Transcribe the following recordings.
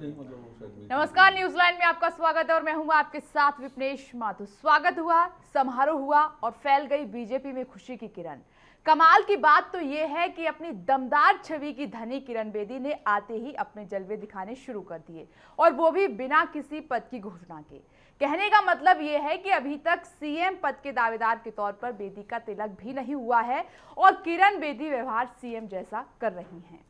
नमस्कार, news line में आपका स्वागत है और मैं हूं आपके साथ विपनेश माथुर। स्वागत हुआ, समारोह हुआ और फैल गई बीजेपी में खुशी की किरण। कमाल की बात तो यह है कि अपनी दमदार छवि की धनी किरण बेदी ने आते ही अपने जलवे दिखाने शुरू कर दिए, और वो भी बिना किसी पद की घोषणा के। कहने का मतलब यह है कि अभी तक सीएम पद के दावेदार के तौर पर बेदी का तिलक भी नहीं हुआ है और किरण बेदी व्यवहार सीएम जैसा कर रही हैं।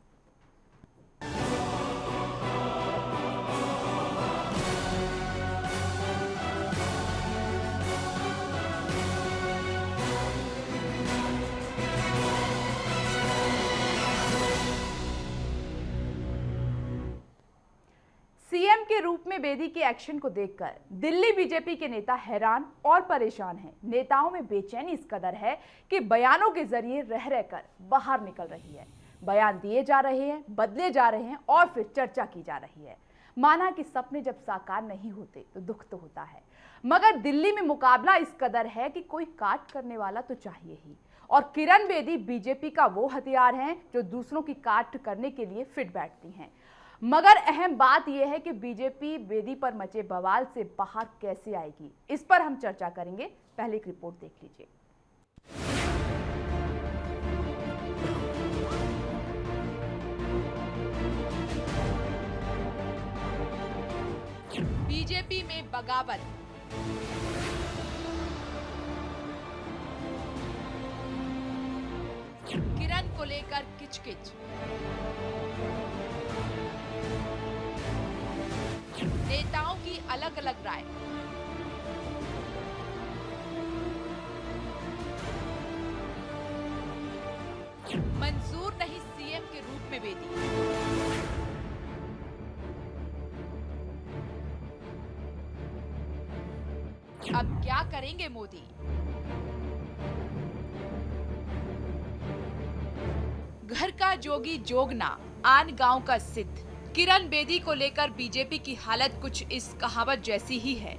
सीएम के रूप में बेदी के एक्शन को देखकर दिल्ली बीजेपी के नेता हैरान और परेशान हैं। नेताओं में बेचैनी इस कदर है कि बयानों के जरिए रह रहकर बाहर निकल रही है। बयान दिए जा रहे हैं, बदले जा रहे हैं और फिर चर्चा की जा रही है। माना कि सपने जब साकार नहीं होते तो दुख तो होता है, मगर दिल्ली में मुकाबला इस कदर है कि कोई काट करने वाला तो चाहिए ही। और किरण बेदी बीजेपी का वो हथियार हैं जो दूसरों की काट करने के लिए फिट बैठती हैं। मगर अहम बात यह है कि बीजेपी बेदी पर मचे बवाल से बाहर कैसे आएगी, इस पर हम चर्चा करेंगे। पहले एक रिपोर्ट देख लीजिए। बीजेपी में बगावत। किरण को लेकर किचकिच। नेताओं की अलग अलग राय। मंजूर नहीं सीएम के रूप में बेदी। अब क्या करेंगे मोदी? घर का जोगी जोगना, आन गांव का सिद्ध। किरण बेदी को लेकर बीजेपी की हालत कुछ इस कहावत जैसी ही है।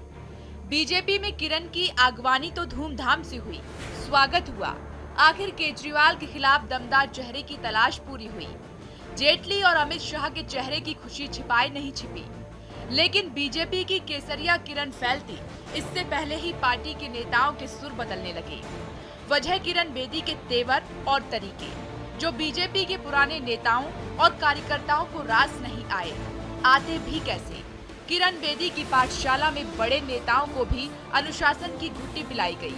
बीजेपी में किरण की आगवानी तो धूमधाम से हुई, स्वागत हुआ। आखिर केजरीवाल के खिलाफ दमदार चेहरे की तलाश पूरी हुई। जेटली और अमित शाह के चेहरे की खुशी छिपाई नहीं छिपी, लेकिन बीजेपी की केसरिया किरण फैलती इससे पहले ही पार्टी के नेताओं के सुर बदलने लगे। वजह किरण बेदी के तेवर और तरीके, जो बीजेपी के पुराने नेताओं और कार्यकर्ताओं को रास नहीं आए। आते भी कैसे? किरण बेदी की पाठशाला में बड़े नेताओं को भी अनुशासन की घुट्टी पिलाई गई।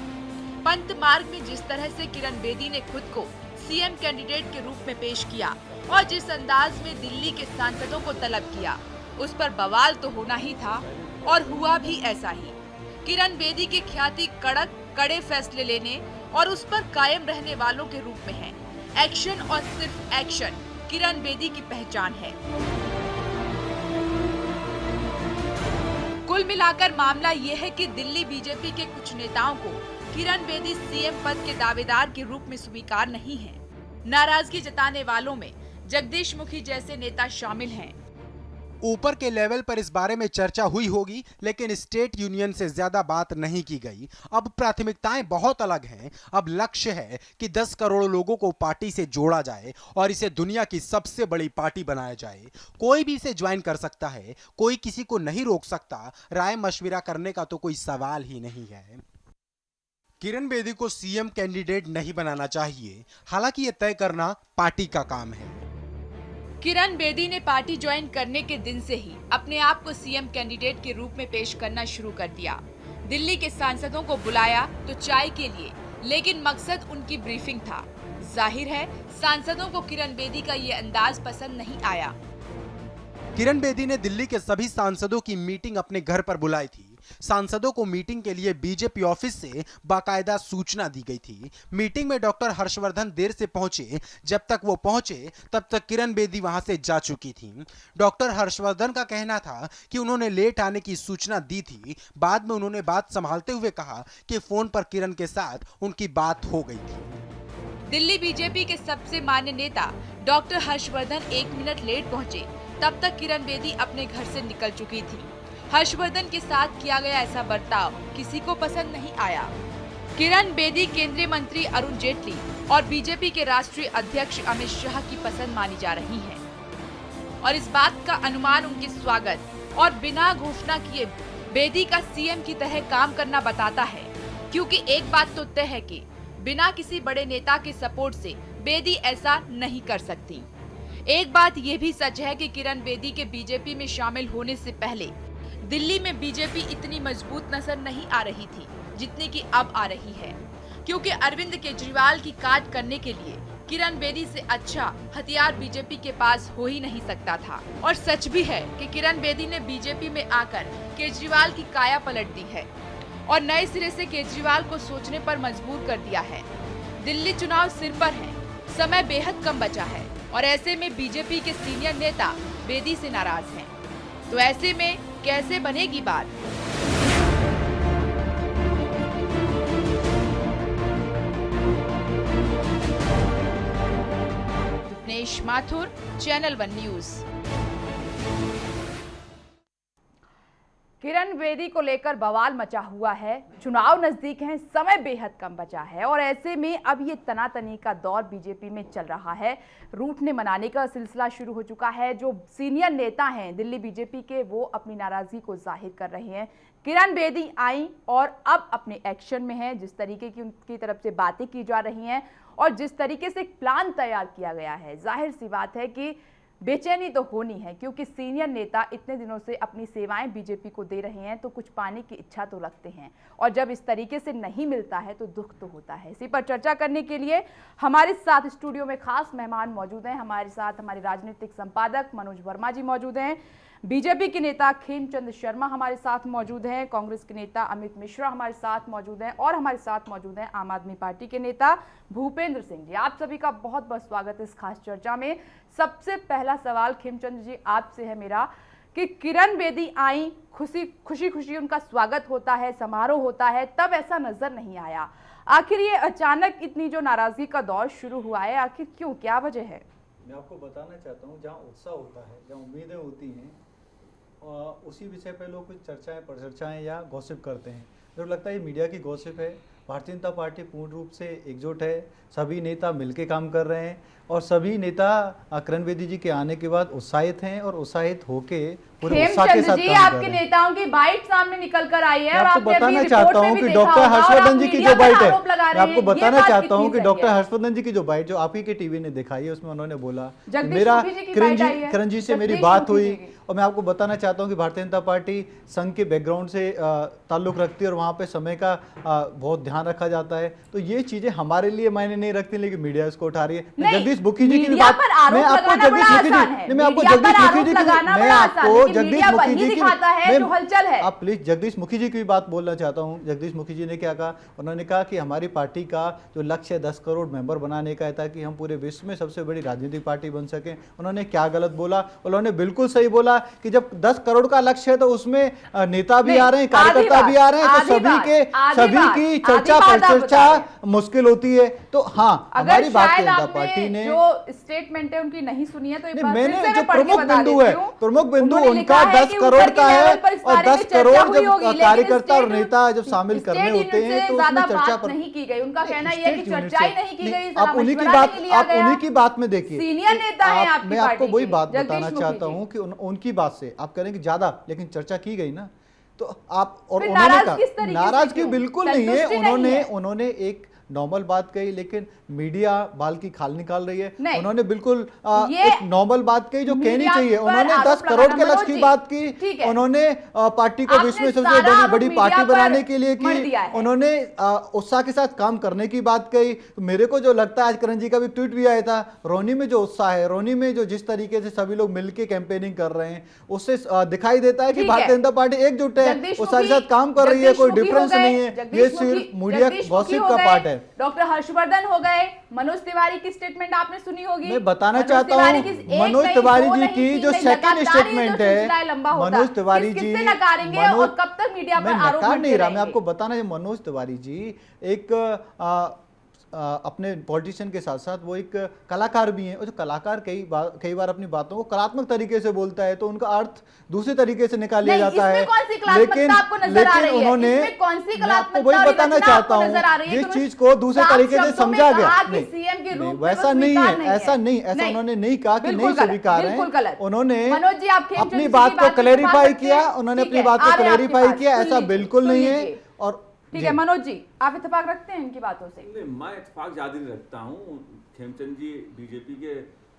पंत मार्ग में जिस तरह से किरण बेदी ने खुद को सीएम कैंडिडेट के रूप में पेश किया और जिस अंदाज में दिल्ली के सांसदों को तलब किया, उस पर बवाल तो होना ही था और हुआ भी ऐसा ही। किरण बेदी की ख्याति कड़े फैसले लेने और उस पर कायम रहने वालों के रूप में है। एक्शन और सिर्फ एक्शन किरण बेदी की पहचान है। कुल मिलाकर मामला यह है कि दिल्ली बीजेपी के कुछ नेताओं को किरण बेदी सीएम पद के दावेदार के रूप में स्वीकार नहीं है। नाराजगी जताने वालों में जगदीश मुखी जैसे नेता शामिल हैं। ऊपर के लेवल पर इस बारे में चर्चा हुई होगी, लेकिन स्टेट यूनियन से ज्यादा बात नहीं की गई। अब प्राथमिकताएं बहुत अलग हैं। अब लक्ष्य है कि 10 करोड़ लोगों को पार्टी से जोड़ा जाए और इसे दुनिया की सबसे बड़ी पार्टी बनाया जाए। कोई भी इसे ज्वाइन कर सकता है, कोई किसी को नहीं रोक सकता। राय मशविरा करने का तो कोई सवाल ही नहीं है। किरण बेदी को सीएम कैंडिडेट नहीं बनाना चाहिए, हालांकि यह तय करना पार्टी का काम है। किरण बेदी ने पार्टी ज्वाइन करने के दिन से ही अपने आप को सीएम कैंडिडेट के रूप में पेश करना शुरू कर दिया। दिल्ली के सांसदों को बुलाया तो चाय के लिए, लेकिन मकसद उनकी ब्रीफिंग था। जाहिर है सांसदों को किरण बेदी का ये अंदाज पसंद नहीं आया। किरण बेदी ने दिल्ली के सभी सांसदों की मीटिंग अपने घर पर बुलाई थी। सांसदों को मीटिंग के लिए बीजेपी ऑफिस से बाकायदा सूचना दी गई थी। मीटिंग में डॉक्टर हर्षवर्धन देर से पहुंचे। जब तक वो पहुंचे तब तक किरण बेदी वहां से जा चुकी थी। डॉक्टर हर्षवर्धन का कहना था कि उन्होंने लेट आने की सूचना दी थी। बाद में उन्होंने बात संभालते हुए कहा कि फोन पर किरण के साथ उनकी बात हो गई थी। दिल्ली बीजेपी के सबसे मान्य नेता डॉक्टर हर्षवर्धन 1 मिनट लेट पहुंचे, तब तक किरण बेदी अपने घर से निकल चुकी थी। हर्षवर्धन के साथ किया गया ऐसा बर्ताव किसी को पसंद नहीं आया। किरण बेदी केंद्रीय मंत्री अरुण जेटली और बीजेपी के राष्ट्रीय अध्यक्ष अमित शाह की पसंद मानी जा रही हैं। और इस बात का अनुमान उनके स्वागत और बिना घोषणा किए बेदी का सीएम की तरह काम करना बताता है, क्योंकि एक बात तो तय है कि बिना किसी बड़े नेता के सपोर्ट से बेदी ऐसा नहीं कर सकती। एक बात ये भी सच है कि किरण बेदी के बीजेपी में शामिल होने से पहले दिल्ली में बीजेपी इतनी मजबूत नजर नहीं आ रही थी जितनी कि अब आ रही है, क्योंकि अरविंद केजरीवाल की काट करने के लिए किरण बेदी से अच्छा हथियार बीजेपी के पास हो ही नहीं सकता था। और सच भी है कि किरण बेदी ने बीजेपी में आकर केजरीवाल की काया पलट दी है और नए सिरे से केजरीवाल को सोचने पर मजबूर कर दिया है। दिल्ली चुनाव सिर पर है, समय बेहद कम बचा है और ऐसे में बीजेपी के सीनियर नेता बेदी से नाराज हैं। तो ऐसे में कैसे बनेगी बात? Vighnesh Mathur, channel 1 news. किरण बेदी को लेकर बवाल मचा हुआ है। चुनाव नजदीक हैं, समय बेहद कम बचा है और ऐसे में अब ये तनातनी का दौर बीजेपी में चल रहा है। रूठने मनाने का सिलसिला शुरू हो चुका है। जो सीनियर नेता हैं दिल्ली बीजेपी के, वो अपनी नाराजगी को जाहिर कर रहे हैं। किरण बेदी आई और अब अपने एक्शन में हैं। जिस तरीके की उनकी तरफ से बातें की जा रही हैं और जिस तरीके से एक प्लान तैयार किया गया है, जाहिर सी बात है कि बेचैनी तो होनी है, क्योंकि सीनियर नेता इतने दिनों से अपनी सेवाएं बीजेपी को दे रहे हैं तो कुछ पाने की इच्छा तो रखते हैं और जब इस तरीके से नहीं मिलता है तो दुख तो होता है। इसी पर चर्चा करने के लिए हमारे साथ स्टूडियो में खास मेहमान मौजूद हैं। हमारे साथ हमारे राजनीतिक संपादक मनोज वर्मा जी मौजूद हैं, बीजेपी के नेता खेमचंद शर्मा हमारे साथ मौजूद हैं, कांग्रेस के नेता अमित मिश्रा हमारे साथ मौजूद हैं और हमारे साथ मौजूद हैं आम आदमी पार्टी के नेता भूपेंद्र सिंह जी। आप सभी का बहुत बहुत स्वागत है इस खास चर्चा में। सबसे पहला सवाल खेमचंद जी आपसे है मेरा कि किरण बेदी आई, खुशी उनका स्वागत होता है, समारोह होता है, तब ऐसा नजर नहीं आया। आखिर ये अचानक इतनी जो नाराजगी का दौर शुरू हुआ है, आखिर क्यों, क्या वजह है? मैं आपको बताना चाहता हूँ, जहाँ उत्साह होता है, जहाँ उम्मीदें होती हैं, उसी विषय पे लोग कुछ चर्चाएं, परिचर्चाएं या गॉसिप करते हैं। जो लगता है ये मीडिया की गॉसिप है। भारतीय जनता पार्टी पूर्ण रूप से एकजुट है, सभी नेता मिलकर काम कर रहे हैं और सभी नेता किरण बेदी जी के आने के बाद उत्साहित हैं और उत्साहित होके पूरे उत्साह के साथ काम कर रहे हैं। आपके नेताओं की बाइट सामने निकल कर आई है और आपको बताना चाहता हूँ कि डॉक्टर हर्षवर्धन जी की जो बाइट है, मैं आपको बताना चाहता हूँ कि डॉक्टर हर्षवर्धन जी की जो बाइट जो आप ही के टीवी ने दिखाई है, उसमें उन्होंने बोला मेरा किरण जी से मेरी बात हुई और मैं आपको बताना चाहता हूँ कि भारतीय जनता पार्टी संघ के बैकग्राउंड से ताल्लुक रखती है और वहाँ पे समय का बहुत ध्यान रखा जाता है। तो ये चीजें हमारे लिए मायने नहीं रखती, लेकिन मीडिया इसको उठा रही है। जगदीश मुखी जी की भी बात, मैं आपको जगदीश मुखी जी आप प्लीज जगदीश मुखी जी की भी बात बोलना चाहता हूँ। जगदीश मुखी जी ने क्या कहा, उन्होंने कहा कि हमारी पार्टी का जो लक्ष्य है 10 करोड़ मेंबर बनाने का है ताकि हम पूरे विश्व में सबसे बड़ी राजनीतिक पार्टी बन सके। उन्होंने क्या गलत बोला? उन्होंने बिल्कुल सही बोला कि जब 10 करोड़ का लक्ष्य है तो उसमें नेता भी आ रहे हैं, कार्यकर्ता भी आ रहे हैं, तो सभी की चर्चा परिचर्चा मुश्किल होती है। तो हाँ, हमारी भारतीय जनता पार्टी ने जो स्टेटमेंट है उनकी नहीं सुनी है, तो मैंने जो प्रमुख बिंदु उनका 10 करोड़ का है और 10 करोड़ जब कार्यकर्ता और नेता जब शामिल करने होते हैं तो उसमें चर्चा पर नहीं की गई। उनका कहना यह है कि चर्चा ही नहीं की गई। आप उन्हीं की बात में देखिए, सीनियर नेता है आपकी, मैं आपको वही बात बताना चाहता हूँ कि उनकी बात से आप करेंगे ज्यादा, लेकिन चर्चा की गई ना, तो आप और उन्होंने कहा नाराजगी बिल्कुल नहीं है। उन्होंने एक नॉर्मल बात कही, लेकिन मीडिया बाल की खाल निकाल रही है। उन्होंने बिल्कुल एक नॉर्मल बात कही जो कहनी चाहिए। उन्होंने 10 करोड़ के लक्ष्य की बात की, उन्होंने पार्टी को विश्व में सबसे बड़ी पार्टी बनाने के लिए की, उन्होंने उत्साह के साथ काम करने की बात कही। मेरे को जो लगता है, आज किरण जी का भी ट्वीट भी आया था, रोनी में जो उत्साह है, रोनी में जो जिस तरीके से सभी लोग मिलकर कैंपेनिंग कर रहे हैं, उससे दिखाई देता है कि भारतीय जनता पार्टी एकजुट है, उत्साह के साथ काम कर रही है, कोई डिफरेंस नहीं है। ये सिर्फ मीडिया गॉसिप का पार्ट है। डॉक्टर हर्षवर्धन हो गए, मनोज तिवारी की स्टेटमेंट आपने सुनी होगी। मैं बताना चाहता हूँ मनोज तिवारी जी की जो सेकंड स्टेटमेंट है, मनोज तिवारी जी और कब तक मीडिया पर आरोप नहीं रहा, मैं आपको बताना, मनोज तिवारी जी एक अपने पॉलिटिशियन के साथ साथ वो एक कलाकार भी हैं, और जो कलाकार कई बार अपनी बातों को कलात्मक तरीके से बोलता है तो उनका अर्थ दूसरे तरीके से निकाल लिया जाता है। लेकिन उन्होंने, मैं आपको वही बताना चाहता हूँ, जिस चीज को दूसरे तरीके से समझा गया, नहीं वैसा नहीं है, ऐसा उन्होंने नहीं कहा कि नहीं स्वीकार है। उन्होंने अपनी बात को क्लैरिफाई किया, उन्होंने अपनी बात को क्लैरिफाई किया, ऐसा बिल्कुल नहीं है। और ठीक है मनोज जी, आप इत्तेफाक रखते हैं इनकी बातों से? नहीं, मैं इत्तेफाक ज्यादा नहीं रखता हूँ। खेमचंद जी बीजेपी के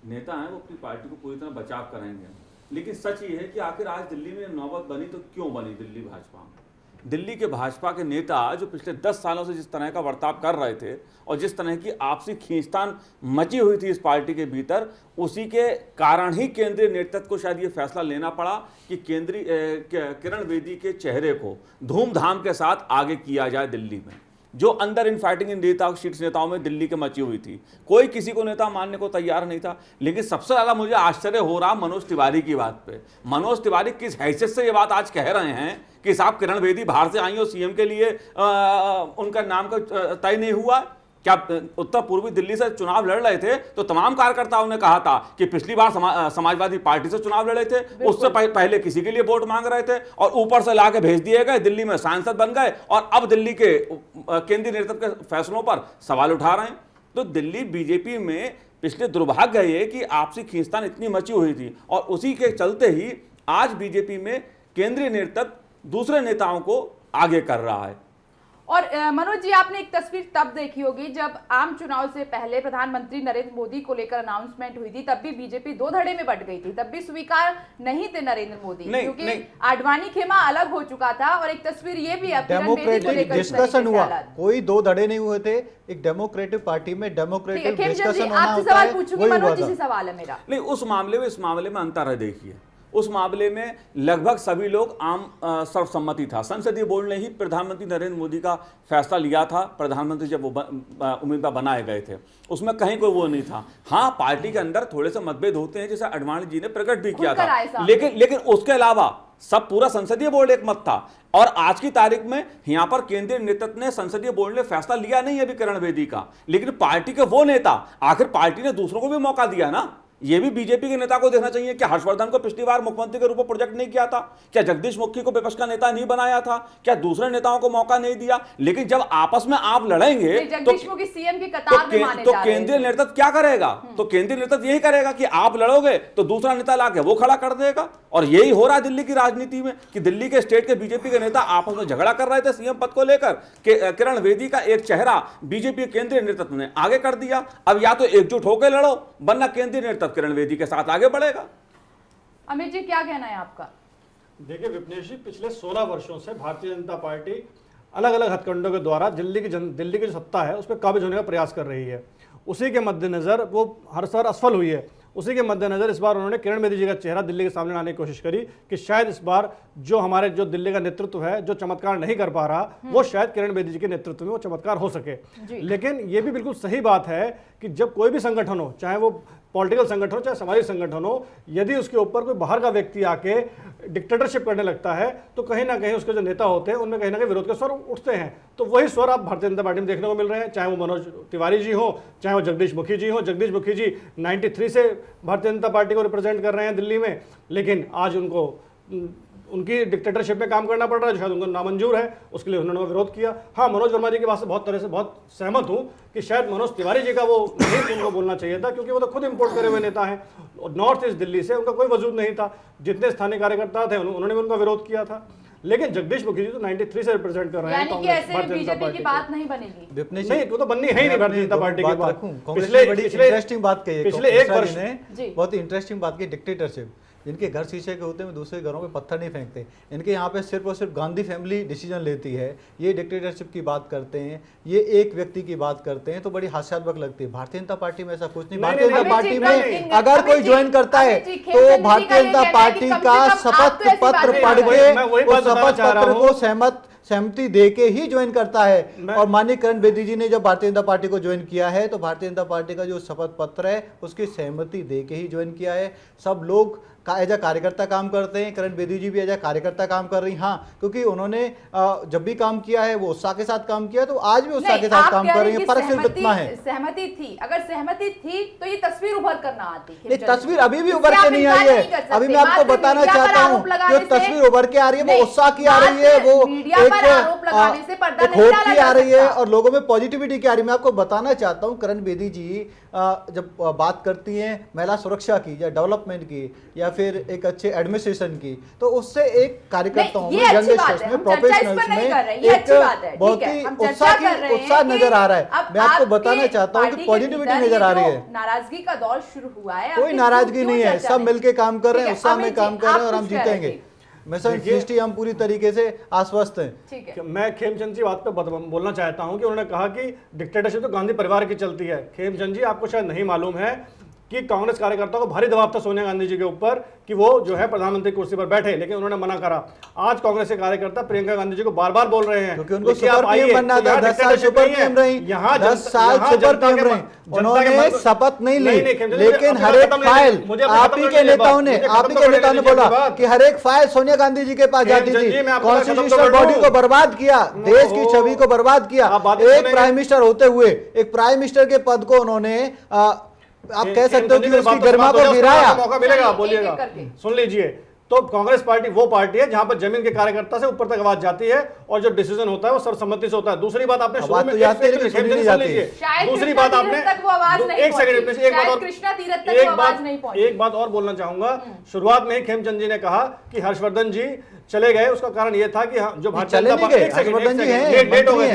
नेता हैं, वो अपनी पार्टी को पूरी तरह बचाव कराएंगे, लेकिन सच ये है कि आखिर आज दिल्ली में नौबत बनी तो क्यों बनी दिल्ली भाजपा में? दिल्ली के भाजपा के नेता जो पिछले 10 सालों से जिस तरह का बर्ताव कर रहे थे और जिस तरह की आपसी खींचतान मची हुई थी इस पार्टी के भीतर, उसी के कारण ही केंद्रीय नेतृत्व को शायद ये फैसला लेना पड़ा कि केंद्रीय किरण बेदी के चेहरे को धूमधाम के साथ आगे किया जाए दिल्ली में। जो अंदर इन फाइटिंग इन नेता शीर्ष नेताओं में दिल्ली के मची हुई थी, कोई किसी को नेता मानने को तैयार नहीं था। लेकिन सबसे ज्यादा मुझे आश्चर्य हो रहा मनोज तिवारी की बात पे। मनोज तिवारी किस हैसियत से ये बात आज कह रहे हैं कि साहब किरण बेदी बाहर से आई और सीएम के लिए उनका नाम का तय नहीं हुआ? क्या उत्तर पूर्वी दिल्ली से चुनाव लड़ रहे थे तो तमाम कार्यकर्ताओं ने कहा था कि पिछली बार समाजवादी पार्टी से चुनाव लड़े थे, उससे पहले किसी के लिए वोट मांग रहे थे और ऊपर से लाके भेज दिए गए, दिल्ली में सांसद बन गए और अब दिल्ली के केंद्रीय नेतृत्व के फैसलों पर सवाल उठा रहे हैं। तो दिल्ली बीजेपी में पिछले दुर्भाग्य ये कि आपसी खींचतान इतनी मची हुई थी और उसी के चलते ही आज बीजेपी में केंद्रीय नेतृत्व दूसरे नेताओं को आगे कर रहा है। और मनोज जी, आपने एक तस्वीर तब देखी होगी जब आम चुनाव से पहले प्रधानमंत्री नरेंद्र मोदी को लेकर अनाउंसमेंट हुई थी, तब भी बीजेपी दो धड़े में बट गई थी, तब भी स्वीकार नहीं थे नरेंद्र मोदी, क्योंकि आडवाणी खेमा अलग हो चुका था। और एक तस्वीर ये भी है, डेमोक्रेटिक डिस्कशन हुआ, कोई दो धड़े नहीं हुए थे, एक डेमोक्रेटिक पार्टी में डेमोक्रेटिक डिस्कशन होना होता है। मनोज जी से सवाल है मेरा, नहीं उस मामले में इस मामले में अंतर है। देखिए उस मामले में लगभग सभी लोग आम सर्वसम्मति था। संसदीय बोर्ड ने ही प्रधानमंत्री नरेंद्र मोदी का फैसला लिया था उम्मीदवार जब वो बनाए गए थे, उसमें कहीं कोई वो नहीं था। हाँ, पार्टी के अंदर थोड़े से मतभेद होते हैं, जैसे आडवाणी जी ने प्रकट भी किया था, लेकिन उसके अलावा सब पूरा संसदीय बोर्ड एक मत था। और आज की तारीख में यहां पर केंद्रीय नेतृत्व ने, संसदीय बोर्ड ने फैसला लिया नहीं अभी किरण बेदी का, लेकिन पार्टी के वो नेता, आखिर पार्टी ने दूसरों को भी मौका दिया ना। ये भी बीजेपी के नेता को देखना चाहिए। क्या हर्षवर्धन को पिछली बार मुख्यमंत्री के रूप में प्रोजेक्ट नहीं किया था? क्या जगदीश मुखी को विपक्ष का नेता नहीं बनाया था? क्या दूसरे नेताओं को मौका नहीं दिया? लेकिन जब आपस में आप लड़ेंगे तो केंद्रीय नेतृत्व क्या करेगा? तो केंद्रीय नेतृत्व यही करेगा कि आप लड़ोगे तो दूसरा नेता लाके वो खड़ा कर देगा। और यही हो रहा है दिल्ली की राजनीति में कि दिल्ली के स्टेट के बीजेपी के नेता आपस में झगड़ा कर रहे थे सीएम पद को लेकर। किरण बेदी का एक चेहरा बीजेपी केंद्रीय नेतृत्व ने आगे कर दिया। अब या तो एकजुट होकर लड़ो, वरना केंद्रीय नेतृत्व किरण बेदी के साथ आगे बढ़ेगा। अमित जी, क्या कहना है आपका? देखिए विपनेश जी, पिछले 16 वर्षों से भारतीय जनता पार्टी अलग अलग हथकंडों के द्वारा दिल्ली की जो सत्ता है उस पर काबिज होने का प्रयास कर रही है। उसी के मद्देनजर वो हर साल असफल हुई है। उसी के मद्देनजर इस बार उन्होंने किरण बेदी जी का चेहरा दिल्ली के सामने लाने की कोशिश करी कि शायद इस बार जो दिल्ली का नेतृत्व है, जो चमत्कार नहीं कर पा रहा, वो शायद किरण बेदी जी के नेतृत्व में वो चमत्कार हो सके। लेकिन ये भी बिल्कुल सही बात है कि जब कोई भी संगठन हो, चाहे वो पॉलिटिकल संगठन हो चाहे सामाजिक संगठन हो, यदि उसके ऊपर कोई बाहर का व्यक्ति आके डिक्टेटरशिप करने लगता है तो कहीं ना कहीं उसके जो नेता होते हैं उनमें कहीं ना कहीं विरोध के स्वर उठते हैं। तो वही स्वर आप भारतीय जनता पार्टी में देखने को मिल रहे हैं, चाहे वो मनोज तिवारी जी हो, चाहे वो जगदीश मुखी जी हो। जगदीश मुखी जी 93 से भारतीय जनता पार्टी को रिप्रेजेंट कर रहे हैं दिल्ली में, लेकिन आज उनको उनकी डिक्टेटरशिप में काम करना पड़ रहा है, शायद उनको नामंजूर है, उसके लिए उन्होंने विरोध किया। हाँ, मनोज वर्मा जी की बात से बहुत तरह से बहुत सहमत हूँ कि शायद मनोज तिवारी जी का वो नहीं उनको बोलना चाहिए था, क्योंकि वो तो खुद इंपोर्ट करे हुए नेता हैं नॉर्थ ईस्ट दिल्ली से, उनका कोई वजूद नहीं था। जितने स्थानीय कार्यकर्ता थे उन्होंने भी उनका विरोध किया था। लेकिन जगदीश मुखी जी तो 93 से रिप्रेजेंट कर रहे हैं भारतीय जनता पार्टी की बात नहीं बनेगी। नहीं, वो तो बननी है ही नहीं भारतीय जनता पार्टी की बात। पिछले इंटरेस्टिंग बात कही, पिछले एक वर्ष ने बहुत ही इंटरेस्टिंग बात की, डिक्टेटरशिप। इनके घर शीशे के होते हैं, दूसरे घरों पे पत्थर नहीं फेंकते। इनके यहाँ पे सिर्फ और सिर्फ गांधी फैमिली डिसीजन लेती है। ये डिक्टेटरशिप की बात करते हैं, ये एक व्यक्ति की बात करते हैं, तो बड़ी हास्यास्पद लगती है। भारतीय जनता पार्टी में ऐसा कुछ नहीं। भारतीय जनता पार्टी में अगर कोई ज्वाइन करता है तो भारतीय जनता पार्टी का शपथ पत्र पढ़ के उस शपथ पत्र को सहमति देके ही ज्वाइन करता है। और माननीय किरण बेदी जी ने जब भारतीय जनता पार्टी को ज्वाइन किया है तो भारतीय जनता पार्टी का जो शपथ पत्र है उसकी सहमति देके ही ज्वाइन किया है। सब लोग एज अ कार्यकर्ता काम करते हैं, किरण बेदी जी भी एज अ कार्यकर्ता काम कर रही हैं। हाँ, क्योंकि उन्होंने जब भी काम किया है वो उत्साह के साथ काम किया, तो आज भी उत्साह के साथ काम कर रही है। फर्क सिर्फ इतना है, सहमति थी, अगर सहमति थी तो ये तस्वीर उभर कर ना आती। ये तस्वीर अभी भी उभर के नहीं आई है। अभी मैं आपको बताना चाहता हूँ जो तस्वीर उभर के आ रही है वो उत्साह की आ रही है, वो एक होप की आ रही है और लोगों में पॉजिटिविटी की आ रही है। मैं आपको बताना चाहता हूँ किरण बेदी जी जब बात करती हैं महिला सुरक्षा की या डेवलपमेंट की या फिर एक अच्छे एडमिनिस्ट्रेशन की, तो उससे एक कार्यकर्ताओं में, यंगस्टर्स में, प्रोफेशनल्स में एक बहुत ही उत्साह नजर आ रहा है। मैं आपको बताना चाहता हूँ कि पॉजिटिविटी नजर आ रही है। नाराजगी का दौर शुरू हुआ है, कोई नाराजगी नहीं है, सब मिलके काम कर रहे हैं, उत्साह में काम कर रहे हैं और हम जीतेंगे। मिशन सृष्टि हम पूरी तरीके से आश्वस्त हैं। ठीक है, मैं खेमचंद जी बात पे बोलना चाहता हूं कि उन्होंने कहा कि डिक्टेटरशिप तो गांधी परिवार की चलती है। खेमचंद जी, आपको शायद नहीं मालूम है कि कांग्रेस कार्यकर्ताओं को भारी दबाव था सोनिया गांधी जी के ऊपर कि वो जो है प्रधानमंत्री कुर्सी पर बैठे, लेकिन उन्होंने मना करा। आज कांग्रेस के कार्यकर्ता प्रियंका गांधी जी को बार-बार बोल रहे हैं क्योंकि उनको सुपर पीएम बनना था। 10 साल सुपर पीएम रही, 10 साल सुपर पीएम रही, उन्होंने शपथ नहीं ली, लेकिन हर एक फाइल आप ही के नेताओं ने बोला कि हर एक फाइल सोनिया गांधी जी के पास जाती थी। कॉन्स्टिट्यूशनल बॉडी को बर्बाद किया, देश की छवि को बर्बाद किया। एक प्राइम मिनिस्टर होते हुए एक प्राइम मिनिस्टर के पद को उन्होंने आप कह सकते हो कि उसकी गरिमा को गिराया। मौका मिलेगा, बोलिएगा, सुन लीजिए। तो कांग्रेस पार्टी वो पार्टी है जहां पर जमीन के कार्यकर्ता से ऊपर तक आवाज जाती है और जो डिसीजन होता है वो सर्वसम्मति से होता है। दूसरी बात आपने शुरू में दूसरी बात आपने एक बात और बोलना चाहूंगा। शुरुआत में ही खेमचंद जी ने कहा कि हर्षवर्धन जी चले गए, उसका कारण यह था कि जो भारतीय जनता पार्टी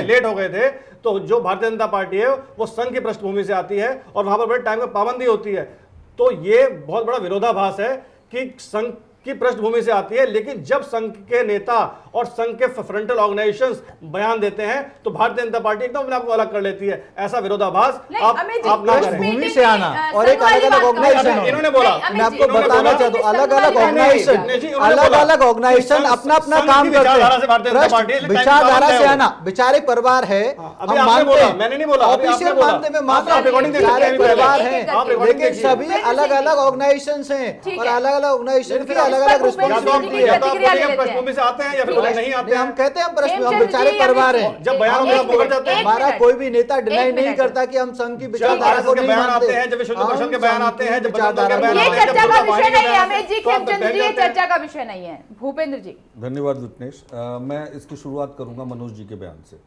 लेट हो गए थे, तो जो भारतीय जनता पार्टी है वो संघ की पृष्ठभूमि से आती है और वहां पर बड़े टाइम की पाबंदी होती है। तो ये बहुत बड़ा विरोधाभास है कि संघ की पृष्ठभूमि से आती है, लेकिन जब संघ के नेता और संघ के फ्रंटल ऑर्गेनाइजेशंस बयान देते हैं तो भारतीय जनता पार्टी एकदम अपने आप को अलग कर लेती है। ऐसा विरोधाभास आप ना करें। भूमि से आना और एक अलग-अलग ऑर्गेनाइजेशन, इन्होंने बोला, मैं आपको बताना चाहता हूँ अलग-अलग ऑर्गेनाइजेशन अपना काम करते हैं। विचारधारा से आना, विचार एक परिवार है, हम मानते हैं, मैंने नहीं बोला, ऑफिशियल मानते में परिवार है, लेकिन सभी अलग-अलग ऑर्गेनाइजेशन हैं और अलग-अलग ऑर्गेनाइजेशन की अलग-अलग रिस्पांसिबिलिटी पृष्ठभूमि से आते हैं या फिर नहीं आते हैं। हम कहते हैं हम विचार परिवार हैं। जब बयान जाते हैं, हमारा कोई भी नेता डिनाई नहीं करता कि हम संघ की विचारधारा को नहीं मानते हैं। जब विश्व परिषद के बयान आते हैं, जब विचारधारा के ये चर्चा का विषय नहीं है अमित जी, खेमचंद जी, ये चर्चा का विषय नहीं है। भूपेंद्र जी, धन्यवाद विपनेश। मैं इसकी शुरुआत करूंगा मनोज जी के बयान से।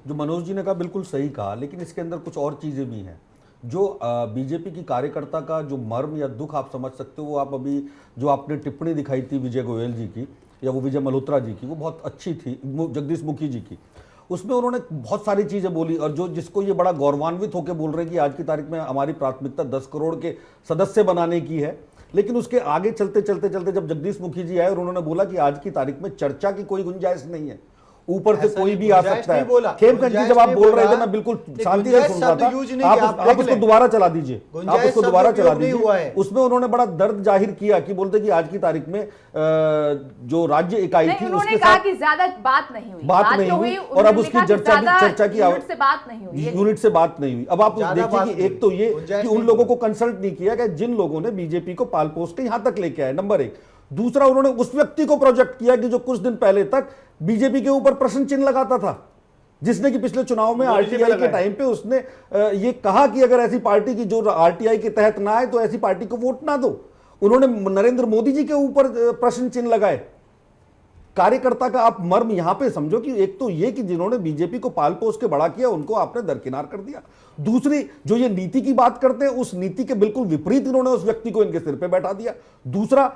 जो मनोज जी ने कहा बिल्कुल सही कहा, लेकिन इसके अंदर कुछ और चीजें भी हैं। जो बीजेपी की कार्यकर्ता का जो मर्म या दुख आप समझ सकते हो, वो आप अभी जो आपने टिप्पणी दिखाई थी विजय गोयल जी की या वो विजय मल्होत्रा जी की, वो बहुत अच्छी थी, जगदीश मुखी जी की। उसमें उन्होंने बहुत सारी चीज़ें बोली और जो जिसको ये बड़ा गौरवान्वित होकर बोल रहे हैं कि आज की तारीख में हमारी प्राथमिकता 10 करोड़ के सदस्य बनाने की है। लेकिन उसके आगे चलते चलते चलते जब जगदीश मुखी जी आए और उन्होंने बोला कि आज की तारीख में चर्चा की कोई गुंजाइश नहीं है, ऊपर से कोई भी आ सकता है। खेमचंद जी जब आप बोल रहे थे मैं बिल्कुल शांति से सुन रहा था, आप उसको दोबारा चला दीजिए, आप उसको दोबारा चला दीजिए। उसमें उन्होंने बड़ा दर्द जाहिर किया कि बोलते कि आज की तारीख में जो राज्य इकाई थी उसके साथ ज्यादा बात नहीं हुई और अब उसकी चर्चा की यूनिट से बात नहीं हुई। अब आप देखिए कि एक तो ये कि उन लोगों को कंसल्ट नहीं किया गया जिन लोगों ने बीजेपी को पाल पोस के यहां तक लेके आए, नंबर एक। दूसरा, उन्होंने उस व्यक्ति को प्रोजेक्ट किया कि जो कुछ दिन पहले तक बीजेपी के ऊपर प्रश्न चिन्ह लगाता था, जिसने कि पिछले चुनाव में आरटीआई के टाइम पे उसने ये कहा कि अगर ऐसी पार्टी की जो आरटीआई के तहत ना आए तो ऐसी पार्टी को वोट ना दो। उन्होंने नरेंद्र मोदी जी के ऊपर प्रश्न चिन्ह लगाए। कार्यकर्ता का आप मर्म यहां पे समझो कि एक तो ये कि जिन्होंने बीजेपी को पाल पोस के बड़ा किया उनको आपने दरकिनार कर दिया। दूसरी, जो ये नीति की बात करते हैं उस नीति के बिल्कुल विपरीत इन्होंने उस व्यक्ति को इनके सिर पे बैठा दिया। दूसरा,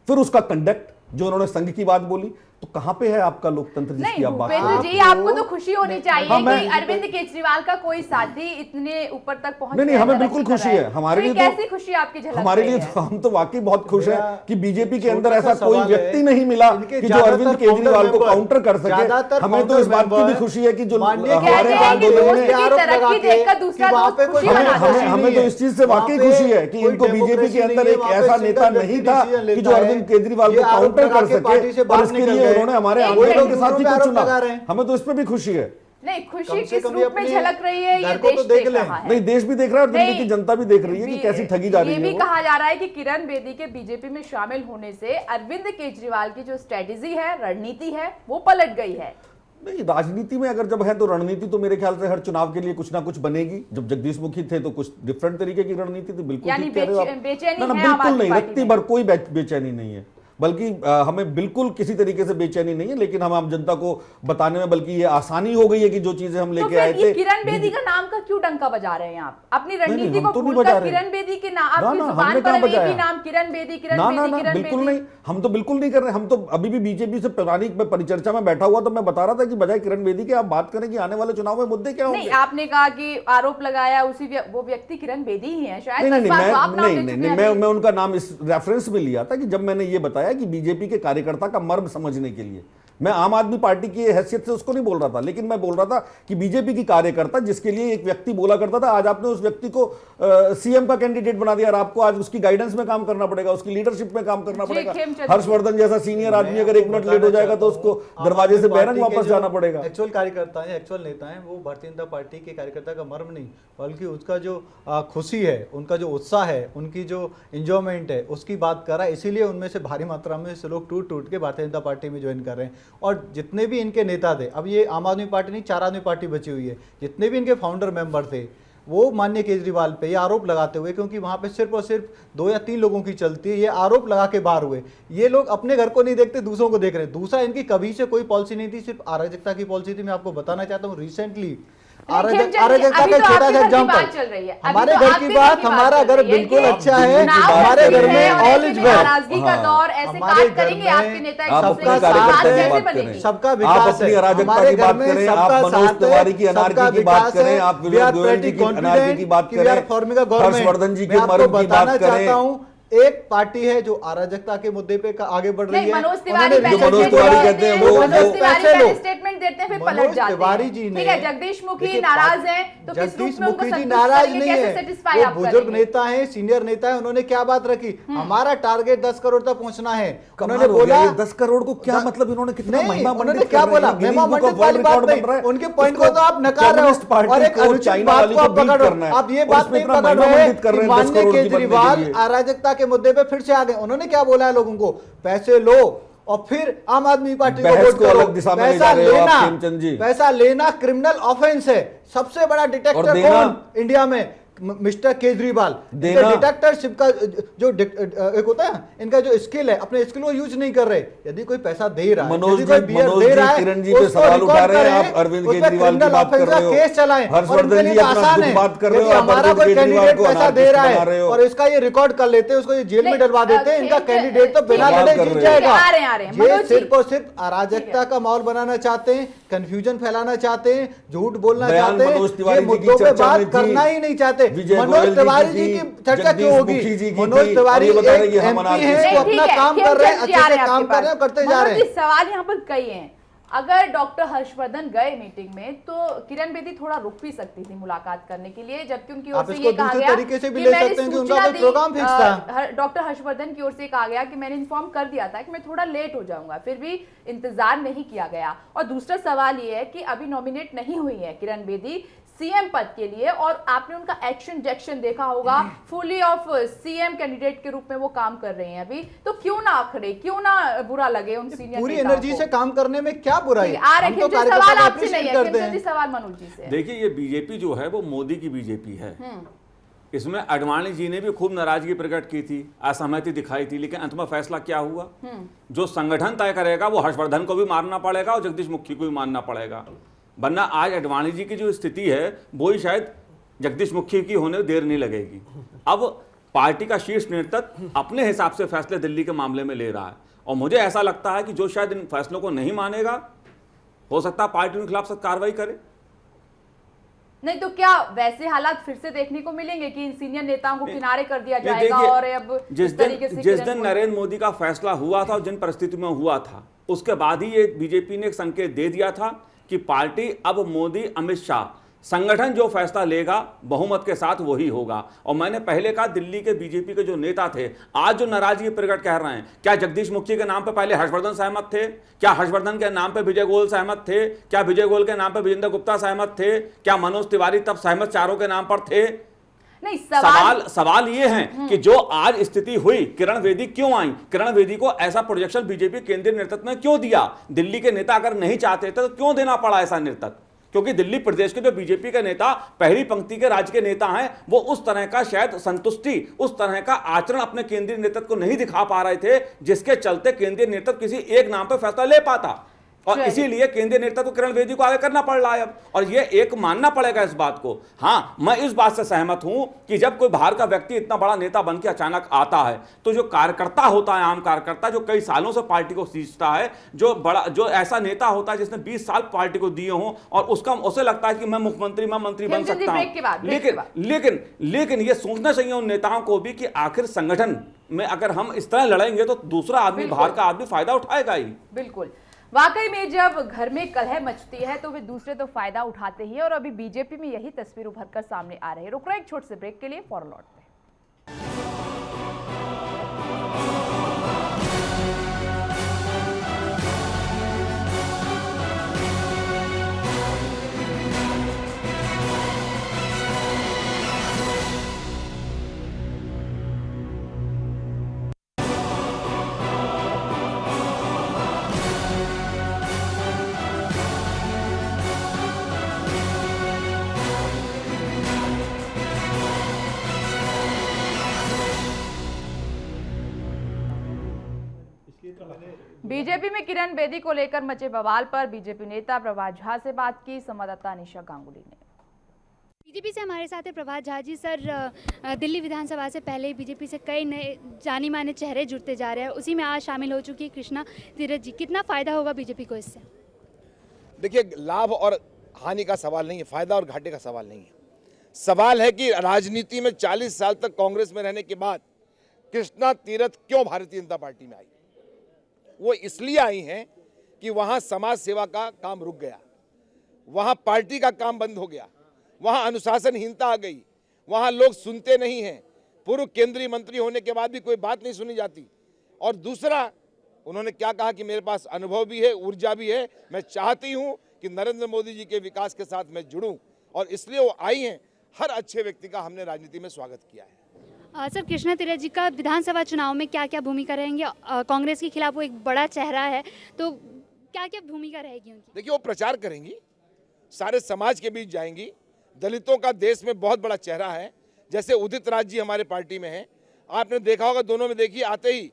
फिर उसका कंडक्ट जो उन्होंने संघ की बात बोली, तो कहां पे है आपका लोकतंत्र जिसकी आप बात कर रहे हैं? जी, आपको तो खुशी होनी चाहिए कि अरविंद केजरीवाल का कोई साथी इतने ऊपर तक पहुंच नहीं, हमें बिल्कुल खुशी है। हमारे लिए कैसी खुशी आपकी झलक हमारे लिए तो हम तो वाकई बहुत खुश है कि बीजेपी के अंदर ऐसा कोई व्यक्ति नहीं मिला कि जो अरविंद केजरीवाल को काउंटर कर सके। हमें तो इस बात की भी खुशी है कि जो हमारे आंदोलन में हमें तो इस चीज से वाकई खुशी है कि इनको बीजेपी के अंदर एक ऐसा नेता नहीं था कि जो अरविंद केजरीवाल को काउंटर कर सके, और इसके लिए उन्होंने हमारे आंदोलन के साथ ही चुना। हमें तो इस पे भी खुशी है नहीं, खुशी किस रूप में झलक रही है ये देश देख रहा है। नहीं, देश भी देख रहा है और दिल्ली की जनता भी देख रही है कि कैसी ठगी जा रही है। ये भी कहा जा रहा है कि किरण बेदी के बीजेपी में शामिल होने से अरविंद केजरीवाल की जो स्ट्रेटेजी है, रणनीति है, वो पलट गई है। नहीं, राजनीति में अगर जब है तो रणनीति तो मेरे ख्याल से हर चुनाव के लिए कुछ ना कुछ बनेगी। जब जगदीश मुखी थे तो कुछ डिफरेंट तरीके की रणनीति थी, बिल्कुल ठीक कह रहे हो आप। बिल्कुल नहीं, रत्ती भर कोई बेचैनी नहीं है, बल्कि हमें बिल्कुल किसी तरीके से बेचैनी नहीं है, लेकिन हम आम जनता को बताने में बल्कि ये आसानी हो गई है कि जो चीजें हम लेके आए थे। किरण बेदी का नाम का क्यों डंका बजा रहे हैं आप? अपनी रणनीति को भूलकर किरण बेदी के नाम, आपकी जुबान पर एक ही नाम किरण बेदी, किरण बेदी, बिल्कुल नहीं, हम तो बिल्कुल नहीं कर रहे। हम तो अभी भी बीजेपी से पुरानी परिचर्चा में बैठा हुआ तो मैं बता रहा था कि बजाय किरण बेदी के आप बात करें कि आने वाले चुनाव में मुद्दे क्या होंगे। आपने कहा कि आरोप लगाया उसी वो व्यक्ति किरण बेदी ही है शायद। नहीं, मैं उनका नाम इस रेफरेंस में लिया था कि जब मैंने ये बताया कि बीजेपी के कार्यकर्ता का मर्म समझने के लिए, मैं आम आदमी पार्टी की हैसियत से उसको नहीं बोल रहा था, लेकिन मैं बोल रहा था कि बीजेपी की कार्यकर्ता जिसके लिए एक व्यक्ति बोला करता था, आज आपने उस व्यक्ति को सीएम का कैंडिडेट बना दिया और आपको आज उसकी गाइडेंस में काम करना पड़ेगा, उसकी लीडरशिप में काम करना पड़ेगा। हर्षवर्धन जैसा सीनियर आदमी अगर 1 मिनट लेट हो जाएगा तो उसको दरवाजे से बैरंग वापस जाना पड़ेगा। एक्चुअल कार्यकर्ता है, एक्चुअल नेता है, वो भारतीय जनता पार्टी के कार्यकर्ता का मर्म नहीं, बल्कि उसका जो खुशी है, उनका जो उत्साह है, उनकी जो इंजॉयमेंट है, उसकी बात कर रहा है। इसीलिए उनमें से भारी मात्रा में से लोग टूट के भारतीय जनता पार्टी में ज्वाइन कर रहे हैं। और जितने भी इनके नेता थे, अब ये आम आदमी पार्टी नहीं, 4 आदमी पार्टी बची हुई है, जितने भी इनके फाउंडर मेंबर थे वो माननीय केजरीवाल पे ये आरोप लगाते हुए, क्योंकि वहां पे सिर्फ और सिर्फ 2 या 3 लोगों की चलती है, ये आरोप लगा के बाहर हुए। ये लोग अपने घर को नहीं देखते, दूसरों को देख रहे हैं। दूसरा, इनकी कभी से कोई पॉलिसी नहीं थी, सिर्फ अराजकता की पॉलिसी थी। मैं आपको बताना चाहता हूँ रिसेंटली अराजकता का छोटा सा एग्जाम्पल, हमारे घर की बात, हमारा घर बिल्कुल अच्छा है, हमारे घर में ऑल इज वेल, सबका साथ है, सबका विकास है, हमारे घर में सबका साथ है, सबका विकास है। वी आर प्रेटी कॉन्फिडेंट कि we are forming a government. मैं आपको बताना चाहता हूँ, एक पार्टी है जो अराजकता के मुद्दे पे आगे बढ़ रही है। मनोज तिवारी कहते हैं वो स्टेटमेंट देते हैं फिर पलट जाते हैं। तिवारी जी ने, जगदीश मुखी नाराज हैं तो जगदीश मुखी जी नाराज नहीं है, वो बुजुर्ग नेता है, सीनियर नेता है। उन्होंने क्या बात रखी, हमारा टारगेट 10 करोड़ तक पहुंचना है। उन्होंने बोला 10 करोड़ को क्या मतलब, इन्होंने कितना महिमा उन्होंने क्या बोला, महिमा मंडित वाली बात नहीं, उनके पॉइंट को तो आप नकार रहे हो और एक अनुचित बात को आप पकड़ रहे हो। आप ये बात नहीं पकड़ रहे हैं कि माननीय केजरीवाल अराजकता के मुद्दे पे फिर से आ गए। उन्होंने क्या बोला है लोगों को, पैसे लो और फिर आम आदमी पार्टी को वोट करो। पैसा लेना क्रिमिनल ऑफेंस है। सबसे बड़ा डिटेक्टर कौन इंडिया में? मिस्टर केजरीवाल। डिटेक्टरशिप का जो एक होता है, इनका जो स्किल है, अपने स्किल को यूज नहीं कर रहे। यदि कोई पैसा दे रहा है, मनोज जी किरण जी पे सवाल उठा रहे हैं, आप अरविंद केजरीवाल की बात कर रहे हो, केस चलाएं। हर्षवर्धन जी अपना दुख बात कर रहे हो, हमारा कोई कैंडिडेट पैसा दे रहा है और इसका ये रिकॉर्ड कर लेते हैं, उसको ये जेल में डलवा देते हैं। इनका कैंडिडेट तो बिना लड़े जीत जाएगा। ये सिर्फ और सिर्फ अराजकता का माहौल बनाना चाहते हैं, कंफ्यूजन फैलाना चाहते हैं, झूठ बोलना चाहते हैं, मुद्दों पे बात करना ही नहीं चाहते। मनोज तिवारी जी की चर्चा क्यों होगी? मनोज तिवारी एमपी है, वो अपना काम कर रहे हैं, अच्छे से काम कर रहे हैं, करते जा रहे हैं। सवाल यहाँ पर कई हैं। अगर डॉक्टर हर्षवर्धन गए मीटिंग में तो किरण बेदी थोड़ा रुक भी सकती थी मुलाकात करने के लिए, जबकि उनकी ओर से ये कहा गया तरीके से भी ले सकते हैं कि उनका कोई प्रोग्राम फिक्स था। डॉक्टर हर्षवर्धन की ओर से कहा गया कि मैंने इन्फॉर्म कर दिया था कि मैं थोड़ा लेट हो जाऊंगा, फिर भी इंतजार नहीं किया गया। और दूसरा सवाल ये है कि अभी नॉमिनेट नहीं हुई है किरण बेदी सीएम पद के लिए, और आपने उनका एक्शन जैक्शन देखा होगा, फुली ऑफ सीएम कैंडिडेट के रूप में वो काम कर रहे हैं अभी। तो क्यों ना आखड़े, क्यों ना बुरा लगे उन सीनियर पूरी एनर्जी से काम करने में क्या बुराई है? हम तो सवाल आपसे नहीं है, सवाल मनोज जी से। देखिए, ये बीजेपी जो है वो मोदी की बीजेपी है। इसमें अडवाणी जी ने भी खूब नाराजगी प्रकट की थी, असहमति दिखाई थी, लेकिन अंत में फैसला क्या हुआ? जो संगठन तय करेगा वो हर्षवर्धन को भी मारना पड़ेगा और जगदीश मुखी को भी मारना पड़ेगा। वरना आज अडवाणी जी की जो स्थिति है वो ही शायद जगदीश मुखी की होने देर नहीं लगेगी। अब पार्टी का शीर्ष नेतृत्व अपने हिसाब से फैसले दिल्ली के मामले में ले रहा है, और मुझे ऐसा लगता है कि जो शायद इन फैसलों को नहीं मानेगा, हो सकता है पार्टी उनके खिलाफ सख्त कार्रवाई करे। नहीं तो क्या वैसे हालात फिर से देखने को मिलेंगे कि इन सीनियर नेताओं को किनारे कर दिया जाएगा? और अब जिस दिन नरेंद्र मोदी का फैसला हुआ था और जिन परिस्थिति में हुआ था, उसके बाद ही ये बीजेपी ने एक संकेत दे दिया था कि पार्टी अब मोदी अमित शाह संगठन जो फैसला लेगा बहुमत के साथ वही होगा। और मैंने पहले कहा, दिल्ली के बीजेपी के जो नेता थे आज जो नाराजगी प्रकट कर रहे हैं, क्या जगदीश मुखी के नाम पे पहले हर्षवर्धन सहमत थे? क्या हर्षवर्धन के नाम पे विजय गोयल सहमत थे? क्या विजय गोयल के नाम पे विजेंद्र गुप्ता सहमत थे? क्या मनोज तिवारी तब सहमत चारों के नाम पर थे? नहीं, सवाल ये है कि जो आज स्थिति हुई, किरण बेदी क्यों आई? किरण बेदी को ऐसा प्रोजेक्शन बीजेपी केंद्रीय नेतृत्व ने क्यों दिया? दिल्ली के नेता अगर नहीं चाहते थे तो क्यों देना पड़ा ऐसा नेतृत्व? क्योंकि दिल्ली प्रदेश के जो बीजेपी के नेता पहली पंक्ति के राज्य के नेता हैं, वो उस तरह का शायद संतुष्टि, उस तरह का आचरण अपने केंद्रीय नेतृत्व को नहीं दिखा पा रहे थे, जिसके चलते केंद्रीय नेतृत्व किसी एक नाम पर फैसला ले पाता। और इसीलिए केंद्रीय नेतृत्व को किरण बेदी को आगे करना पड़ रहा है अब, और ये एक मानना पड़ेगा इस बात को। हाँ, मैं इस बात से सहमत हूं कि जब कोई बाहर का व्यक्ति इतना बड़ा नेता बन के अचानक आता है, तो जो कार्यकर्ता होता है, आम कार्यकर्ता जो कई सालों से पार्टी को सींचता है, जो ऐसा नेता होता है जिसने 20 साल पार्टी को दिए हों, और उसे लगता है कि मैं मंत्री बन सकता हूं। लेकिन ये सोचना चाहिए उन नेताओं को भी कि आखिर संगठन में अगर हम इस तरह लड़ेंगे तो दूसरा आदमी, बाहर का आदमी फायदा उठाएगा ही। बिल्कुल, वाकई में जब घर में कलह मचती है तो वे दूसरे तो फायदा उठाते ही हैं, और अभी बीजेपी में यही तस्वीर उभर कर सामने आ रही है। रुक रहे एक छोटे से ब्रेक के लिए, फौरन लौटते हैं। बीजेपी में किरण बेदी को लेकर मचे बवाल पर बीजेपी नेता प्रभात झा से बात की संवाददाता अनिशा गांगुली ने। बीजेपी से हमारे साथ है प्रभात झा जी। सर, दिल्ली विधानसभा से पहले ही बीजेपी से कई नए जानी माने चेहरे जुड़ते जा रहे हैं, उसी में आज शामिल हो चुकी है कृष्णा तीरथ जी। कितना फायदा होगा बीजेपी को इससे? देखिए, लाभ और हानि का सवाल नहीं है, फायदा और घाटे का सवाल नहीं है। सवाल है कि राजनीति में 40 साल तक कांग्रेस में रहने के बाद कृष्णा तीरथ क्यों भारतीय जनता पार्टी में आई? वो इसलिए आई हैं कि वहां समाज सेवा का काम रुक गया, वहां पार्टी का काम बंद हो गया, वहां अनुशासनहीनता आ गई, वहां लोग सुनते नहीं हैं। पूर्व केंद्रीय मंत्री होने के बाद भी कोई बात नहीं सुनी जाती। और दूसरा, उन्होंने क्या कहा कि मेरे पास अनुभव भी है, ऊर्जा भी है, मैं चाहती हूं कि नरेंद्र मोदी जी के विकास के साथ मैं जुड़ूं, और इसलिए वो आई हैं। हर अच्छे व्यक्ति का हमने राजनीति में स्वागत किया है। सर, कृष्णा तीरथ जी का विधानसभा चुनाव में क्या क्या भूमिका रहेंगे? कांग्रेस के खिलाफ वो एक बड़ा चेहरा है, तो क्या क्या भूमिका रहेगी उनकी? देखिए, वो प्रचार करेंगी, सारे समाज के बीच जाएंगी। दलितों का देश में बहुत बड़ा चेहरा है, जैसे उदित राज जी हमारे पार्टी में हैं। आपने देखा होगा, दोनों में देखिए, आते ही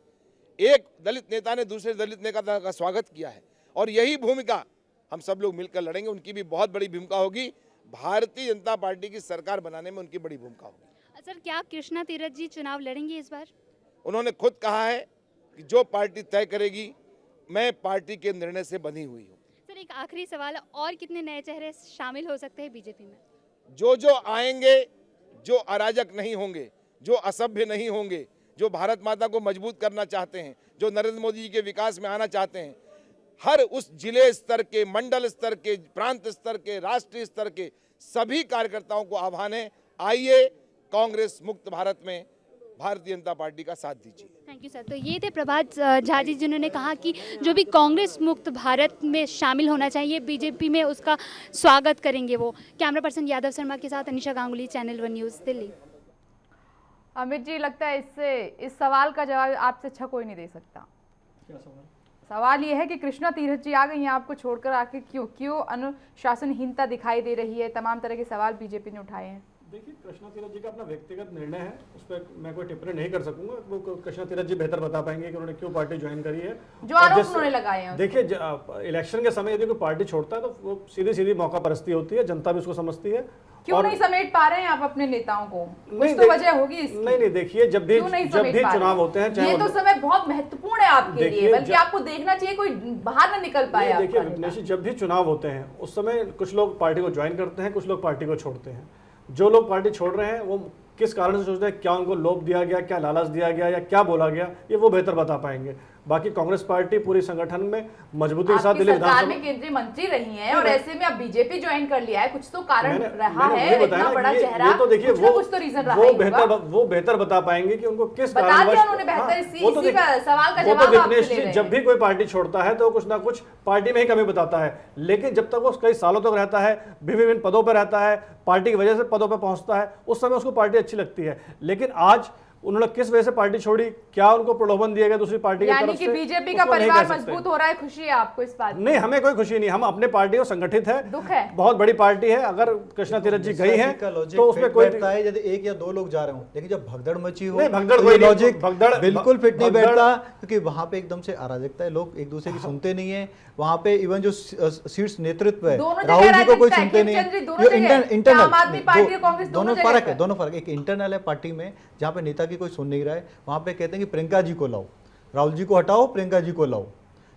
एक दलित नेता ने दूसरे दलित नेता का स्वागत किया है, और यही भूमिका हम सब लोग मिलकर लड़ेंगे। उनकी भी बहुत बड़ी भूमिका होगी, भारतीय जनता पार्टी की सरकार बनाने में उनकी बड़ी भूमिका होगी। सर, क्या कृष्णा तीरथ जी चुनाव लड़ेंगे इस बार? उन्होंने खुद कहा है कि जो पार्टी तय करेगी, मैं पार्टी के निर्णय से बंधी हुई हूँ। सर, एक आखिरी सवाल है, और कितने नए चेहरे शामिल हो सकते हैं बीजेपी में? जो आएंगे, जो अराजक नहीं होंगे, जो असभ्य नहीं होंगे, जो भारत माता को मजबूत करना चाहते हैं, जो नरेंद्र मोदी जी के विकास में आना चाहते हैं, हर उस जिले स्तर के, मंडल स्तर के, प्रांत स्तर के, राष्ट्रीय स्तर के सभी कार्यकर्ताओं को आह्वान है, आइए कांग्रेस मुक्त भारत में भारतीय जनता पार्टी का साथ दीजिए। Thank you sir. तो ये थे प्रभात झा जी, जिन्होंने कहा कि जो भी कांग्रेस मुक्त भारत में शामिल होना चाहिए, बीजेपी में उसका स्वागत करेंगे वो। कैमरा पर्सन यादव शर्मा के साथ अनिशा गांगुली, चैनल 1 न्यूज़, दिल्ली। अमित जी, लगता है इस सवाल का जवाब आपसे अच्छा कोई नहीं दे सकता। क्या सवाल? सवाल ये है कि कृष्णा तीरथ जी आ गई हैं, आपको छोड़कर आके क्यों अनुशासनहीनता दिखाई दे रही है? तमाम तरह के सवाल बीजेपी ने उठाए हैं। देखिए, कृष्णा तीरथ जी का अपना व्यक्तिगत निर्णय है, उस पर मैं कोई टिप्पणी नहीं कर सकूंगा। वो कृष्णा तीरथ जी बेहतर बता पाएंगे कि उन्होंने क्यों पार्टी ज्वाइन करी है, जो आरोप उन्होंने लगाए हैं। देखिए, इलेक्शन के समय यदि कोई पार्टी छोड़ता है तो वो सीधी मौका परस्ती होती है, जनता भी उसको समझती है। क्यों नहीं समेट पा रहे हैं आप अपने नेताओं को? कुछ तो वजह होगी इसकी। नहीं, देखिए, जब भी चुनाव होते हैं, ये तो समय बहुत महत्वपूर्ण है आपके लिए, बल्कि आपको देखना चाहिए कोई बाहर न निकल पाए। देखिए विघ्नेश जी, जब भी चुनाव होते हैं उस समय कुछ लोग पार्टी को ज्वाइन करते हैं, कुछ लोग पार्टी को छोड़ते हैं। जो लोग पार्टी छोड़ रहे हैं वो किस कारण से सोचते हैं, क्या उनको लोभ दिया गया, क्या लालच दिया गया या क्या बोला गया, ये वो बेहतर बता पाएंगे। बाकी कांग्रेस पार्टी पूरी संगठन में मजबूती के साथ दिल्ली सरकार में केंद्रीय मंत्री रही हैं और ऐसे में अब बीजेपी ज्वाइन कर लिया है, कुछ तो कारण रहा है, इतना बड़ा चेहरा, तो देखिए कुछ तो रीजन रहा है। वो बेहतर बता पाएंगे कि उनको किस कारण उन्होंने बेहतर इसी का सवाल का जवाब आपसे ले रहे हैं। जब भी कोई पार्टी छोड़ता है तो कुछ ना कुछ पार्टी में ही कमी बताता है, लेकिन जब तक वो कई सालों तक रहता है, विभिन्न पदों पर रहता है, पार्टी की वजह से पदों पर पहुंचता है, उस समय उसको पार्टी अच्छी लगती है। लेकिन आज उन्होंने किस वजह से पार्टी छोड़ी, क्या उनको प्रलोभन दिया गया दूसरी पार्टी की तरफ से? यानी कि बीजेपी का परिवार मजबूत हो रहा है, खुशी है आपको इस बात? नहीं, हमें कोई खुशी नहीं, हम अपने पार्टी को संगठित है, दुख है, बहुत बड़ी पार्टी है। अगर कृष्णा तीरथ जी गई है तो उसमें कोई है, यदि एक या दो लोग जा रहे हो, लेकिन जब भगदड़ मची हो, भगदड़ लॉजिक बिल्कुल फिट नहीं बैठता, क्योंकि वहां पे एकदम से अराजकता है, लोग एक दूसरे की सुनते नहीं है। वहां पे इवन जो शीर्ष नेतृत्व है, राहुल जी को कोई सुनते नहीं है। इंटरनल दोनों फर्क है, एक इंटरनल है पार्टी में जहाँ पे नेता की कोई सुन नहीं रहा है, वहां पे कहते हैं कि प्रियंका जी को लाओ, राहुल जी को हटाओ, प्रियंका जी को लाओ,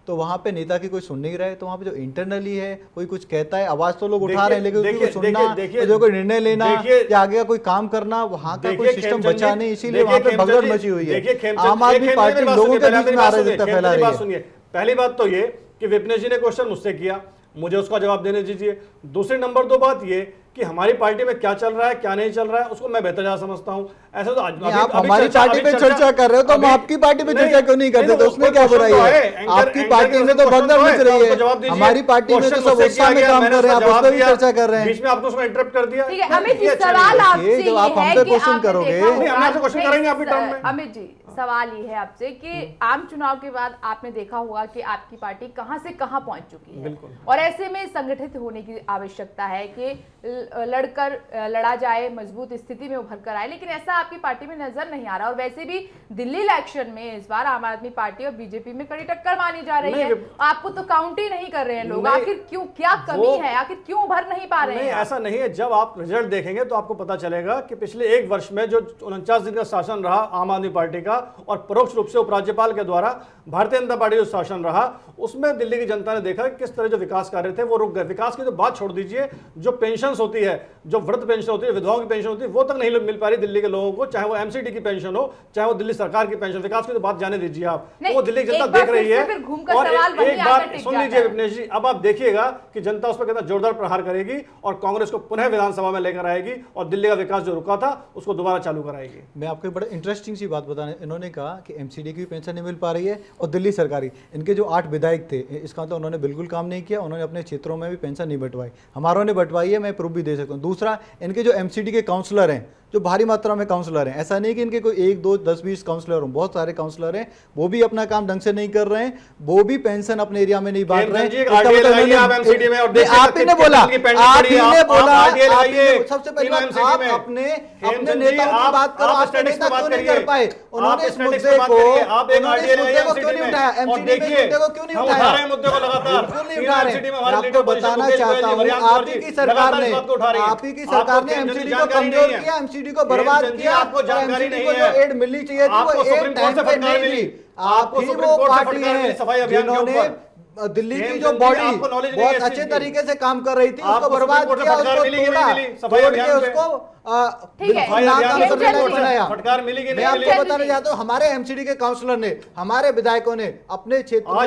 तो वहां पे नेता की कोई सुन नहीं रहा है। तो वहां पे जो इंटरनली है, कोई कुछ कहता है, आवाज तो लोग उठा रहे हैं, लेकिन उसको सुनना, जो कोई निर्णय लेना या आगे कोई काम करना, वहां का कोई सिस्टम बचा नहीं, इसीलिए वहां पे भगदड़ मची हुई है। आम आदमी पार्टी लोगों के बीच में अराजकता फैला रही है। पहली बात तो ये कि विपिनेश जी ने क्वेश्चन मुझसे किया, मुझे उसका जवाब देने दीजिए। दूसरी नंबर 2 बात ये कि हमारी पार्टी में क्या चल रहा है, क्या नहीं चल रहा है, उसको मैं बेहतर ज्यादा समझता हूं। ऐसा तो आप हमारी पार्टी पे चर्चा कर रहे हो, तो हम आपकी पार्टी पे चर्चा क्यों नहीं करते? तो उसमें क्या बुराई है? आपकी पार्टी में तो भगदड़ मच रही है, हमारी पार्टी में तो सब उत्साह में काम कर रहे हैं, आप उस पर भी चर्चा कर रहे हैं। बीच में आपको उसमें इंटरप्ट कर दिया। अमित जी, सवाल आपसे जब आप हमसे क्वेश्चन करोगे, क्वेश्चन करेंगे आपके टर्म में। अमित जी, सवाल ये है आपसे कि आम चुनाव के बाद आपने देखा होगा कि आपकी पार्टी कहां से कहां पहुंच चुकी है, और ऐसे में संगठित होने की आवश्यकता है कि लड़ा जाए, मजबूत स्थिति में उभर कर आए, लेकिन ऐसा आपकी पार्टी में नजर नहीं आ रहा। और वैसे भी दिल्ली इलेक्शन में इस बार आम आदमी पार्टी और बीजेपी में कड़ी टक्कर मानी जा रही है, आपको तो काउंट ही नहीं कर रहे हैं लोग। आखिर क्यों, क्या कमी है, आखिर क्यों उभर नहीं पा रहे हैं? ऐसा नहीं है, जब आप रिजल्ट देखेंगे तो आपको पता चलेगा कि पिछले 1 वर्ष में जो 49 दिन का शासन रहा आम आदमी पार्टी का, और परोक्ष रूप से उपराज्यपाल के द्वारा भारतीय जनता पार्टी जो शासन रहा, उसमें दिल्ली की जनता ने देखा किस तरह जो विकास कार्य थे वो रुक गए। विकास की तो बात छोड़ दीजिए, जो पेंशन होती है, जो वृद्ध पेंशन होती है, विधवाओं की पेंशन होती है, वो तक नहीं मिल पा रही दिल्ली के लोगों को, चाहे वो एमसीडी की पेंशन हो, चाहे वो दिल्ली सरकार की पेंशन। विकास की तो बात जाने दीजिए आप, तो वो दिल्ली की जनता देख रही है। और एक बात सुन लीजिए विपिनेश जी, अब आप देखिएगा कि जनता उस पर कितना जोरदार प्रहार करेगी और कांग्रेस को पुनः विधानसभा में लेकर आएगी और दिल्ली का विकास जो रुका था उसको दोबारा चालू कराएगी। मैं आपको बड़ा इंटरेस्टिंग सी बात बताने, इन्होंने कहा कि एमसीडी की पेंशन नहीं मिल पा रही है और दिल्ली सरकारी, इनके जो 8 विधायक थे, इसका तो उन्होंने बिल्कुल काम नहीं किया, उन्होंने अपने क्षेत्रों में भी पेंशन नहीं बंटवाई, हमारों ने बंटवाई है, मैं प्रूफ भी दे सकता हूँ। दूसरा, इनके जो एमसीडी के काउंसलर हैं, जो भारी मात्रा में काउंसलर हैं, ऐसा नहीं कि इनके कोई 1, 2, 10, 20 काउंसलर हों, बहुत सारे काउंसलर हैं, वो भी अपना काम ढंग से नहीं कर रहे हैं, वो भी पेंशन अपने एरिया में नहीं बांट रहे हैं। आपने बोला, सबसे पहले आप अपने नेताओं की बात करो, आपके नेता क्यों नहीं कर पाए? उन्होंने इस मुद्दे को क्यों नहीं उठाया? एमसीडी के मुद्दे को क्यों नहीं उठाया? बिल्कुल नहीं उठा रहे। आपको बताना चाहता हूँ, आप ही की सरकार ने एमसीडी को कमजोर किया, एमसीडी को बर्बाद किया, आपको जानकारी नहीं है, एड मिलनी चाहिए थी, वो एड टाइम पे नहीं मिली। आप ही वो पार्टी है जिन्होंने दिल्ली की जो बॉडी बहुत अच्छे तरीके से काम कर रही थी, उसको बर्बाद किया, उसको तोड़ के उसको फटकार मिली कि मैं आपको बताना चाहता हूँ, हमारे एमसीडी के काउंसलर ने, हमारे विधायकों ने अपने क्षेत्र में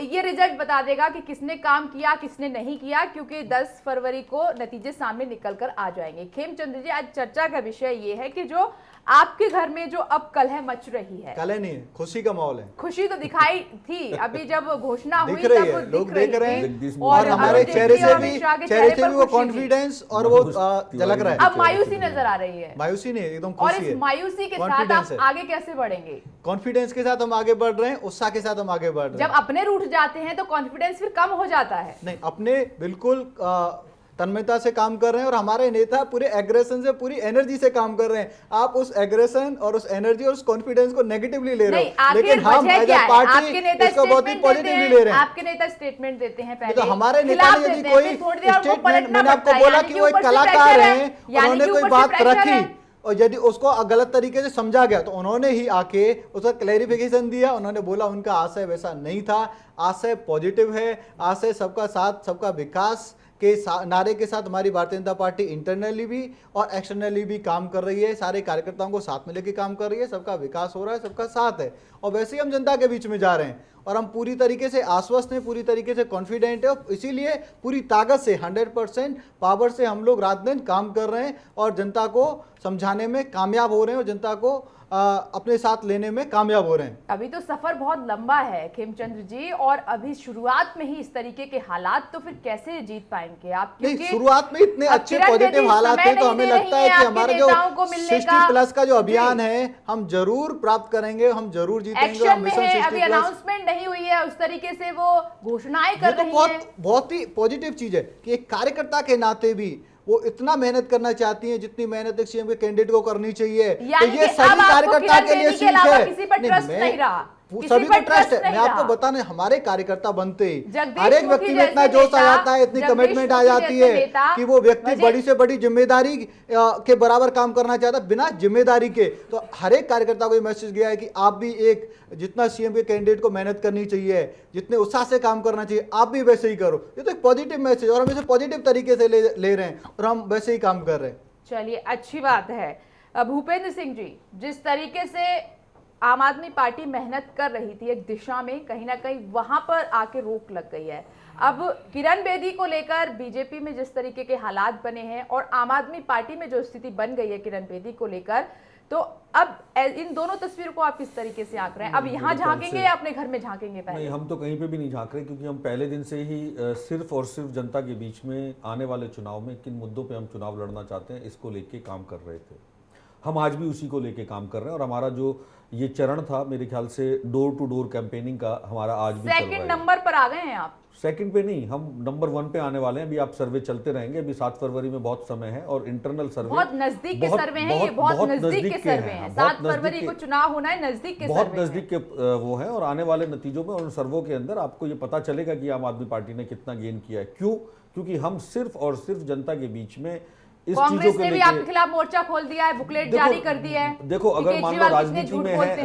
ये रिजल्ट बता देगा कि किसने काम किया, किसने नहीं किया, क्योंकि 10 फरवरी को नतीजे सामने निकल कर आ जाएंगे। खेमचंद्र जी, आज चर्चा का विषय ये है कि जो आपके घर में जो अब कलह मच रही है, कलह नहीं है, खुशी का माहौल है। खुशी तो दिखाई थी, अभी जब घोषणा हुई दिख रही है, लोग देख रहे हैं, और हमारे चेहरे से भी वो कॉन्फिडेंस और वो झलक रहा है। अब मायूसी नजर आ रही है, मायूसी नहीं, एकदम और खुशी है। इस मायूसी के साथ आप आगे कैसे बढ़ेंगे? कॉन्फिडेंस के साथ हम आगे बढ़ रहे हैं, उत्साह के साथ हम आगे बढ़ रहे हैं। जब अपने रूठ जाते हैं तो कॉन्फिडेंस फिर कम हो जाता है। नहीं, अपने बिल्कुल तन्मयता से काम कर रहे हैं, और हमारे नेता पूरे एग्रेशन से, पूरी एनर्जी से काम कर रहे हैं। आप उस एग्रेशन और उस एनर्जी और उस कॉन्फिडेंस को नेगेटिवली ले रहे हो, लेकिन हम एज अ पार्टी इसको बहुत ही पॉजिटिवली ले रहे हैं। आपके नेता स्टेटमेंट देते हैं पहले, तो हमारे नेता ने यदि कोई स्टेटमेंट, मैंने आपको बोला कि वो एक कलाकार हैं, उन्होंने कोई बात रखी और यदि उसको गलत तरीके से समझा गया तो उन्होंने ही आके उसका क्लैरिफिकेशन दिया। उन्होंने बोला उनका आशय वैसा नहीं था, आशय पॉजिटिव है, आशय सबका साथ, सबका विकास के नारे के साथ हमारी भारतीय जनता पार्टी इंटरनली भी और एक्सटर्नली भी काम कर रही है। सारे कार्यकर्ताओं को साथ में लेकर काम कर रही है, सबका विकास हो रहा है, सबका साथ है, और वैसे ही हम जनता के बीच में जा रहे हैं और हम पूरी तरीके से आश्वस्त हैं, पूरी तरीके से कॉन्फिडेंट है, और इसीलिए पूरी ताकत से 100% पावर से हम लोग रात दिन काम कर रहे हैं और जनता को समझाने में कामयाब हो रहे हैं और जनता को अपने साथ लेने में कामयाब हो रहे हैं। अभी तो सफर बहुत लंबा है खेमचंद्र जी, और अभी शुरुआत में ही इस तरीके के हालात, तो फिर कैसे जीत पाएंगे आप? नहीं, शुरुआत में इतने अच्छे पॉजिटिव हालात हैं तो हमें लगता है कि हमारा जो 60+ का जो अभियान है हम जरूर प्राप्त करेंगे, हम जरूर जीतेंगे। अभी अनाउंसमेंट नहीं हुई है, उस तरीके से वो घोषणाएं कर रही हैं। बहुत ही पॉजिटिव चीज है कि एक कार्यकर्ता के नाते भी वो इतना मेहनत करना चाहती हैं जितनी मेहनत एक सीएम के कैंडिडेट को करनी चाहिए। तो ये सभी कार्यकर्ता के लिए सीख है। किसी पर ट्रस्ट नहीं रहा, सभी को ट्रस्ट है। मैं आपको बताने, हमारे कार्यकर्ता बनते ही हर एक व्यक्ति में इतना जोश आ जाता है, इतनी कमिटमेंट आ जाती है कि वो व्यक्ति बड़ी से बड़ी जिम्मेदारी के बराबर काम करना चाहता है बिना जिम्मेदारी के। तो हर एक कार्यकर्ता को ये मैसेज गया है कि आप भी एक जितना सीएम के कैंडिडेट को मेहनत करनी चाहिए, जितने उत्साह से काम करना चाहिए, आप भी वैसे ही करो। ये तो एक पॉजिटिव मैसेज और हम इसे पॉजिटिव तरीके से ले रहे हैं और हम वैसे ही काम कर रहे हैं। चलिए, अच्छी बात है। भूपेंद्र सिंह जी, जिस तरीके से आम आदमी पार्टी मेहनत कर रही थी एक दिशा में, कहीं ना कहीं वहां पर आके रोक लग गई है। अब किरण बेदी को लेकर बीजेपी में जिस तरीके के हालात बने हैं और आम आदमी पार्टी में जो स्थिति बन गई है किरण बेदी को लेकर, तो अब इन दोनों तस्वीरों को आप किस तरीके से आंक रहे हैं? अब यहाँ झांकेंगे या अपने घर में झांकेंगे पहले? नहीं, हम तो कहीं पे भी नहीं झांक रहे, क्योंकि हम पहले दिन से ही सिर्फ और सिर्फ जनता के बीच में आने वाले चुनाव में किन मुद्दों पे हम चुनाव लड़ना चाहते हैं इसको लेके काम कर रहे थे। हम आज भी उसी को लेके काम कर रहे हैं और हमारा जो ये चरण था, मेरे ख्याल से डोर टू डोर कैंपेनिंग का हमारा आज भी चल रहा है। सेकंड नंबर पर आ गए हैं आप? सेकंड पे नहीं, हम नंबर 1 पे आने वाले हैं। अभी आप सर्वे चलते रहेंगे, अभी 7 फरवरी में बहुत समय है और इंटरनल सर्वे बहुत नजदीक के सर्वे हैं, ये बहुत नजदीक के सर्वे हैं। 7 फरवरी को चुनाव होना है, नजदीक के बहुत नजदीक के वो है और आने वाले नतीजों में और सर्वों के अंदर आपको ये पता चलेगा कि आम आदमी पार्टी ने कितना गेन किया है। क्यों? क्योंकि हम सिर्फ और सिर्फ जनता के बीच में इस कांग्रेस ने भी आपके खिलाफ मोर्चा खोल दिया है, बुकलेट जारी कर दिया है। देखो, अगर मान लो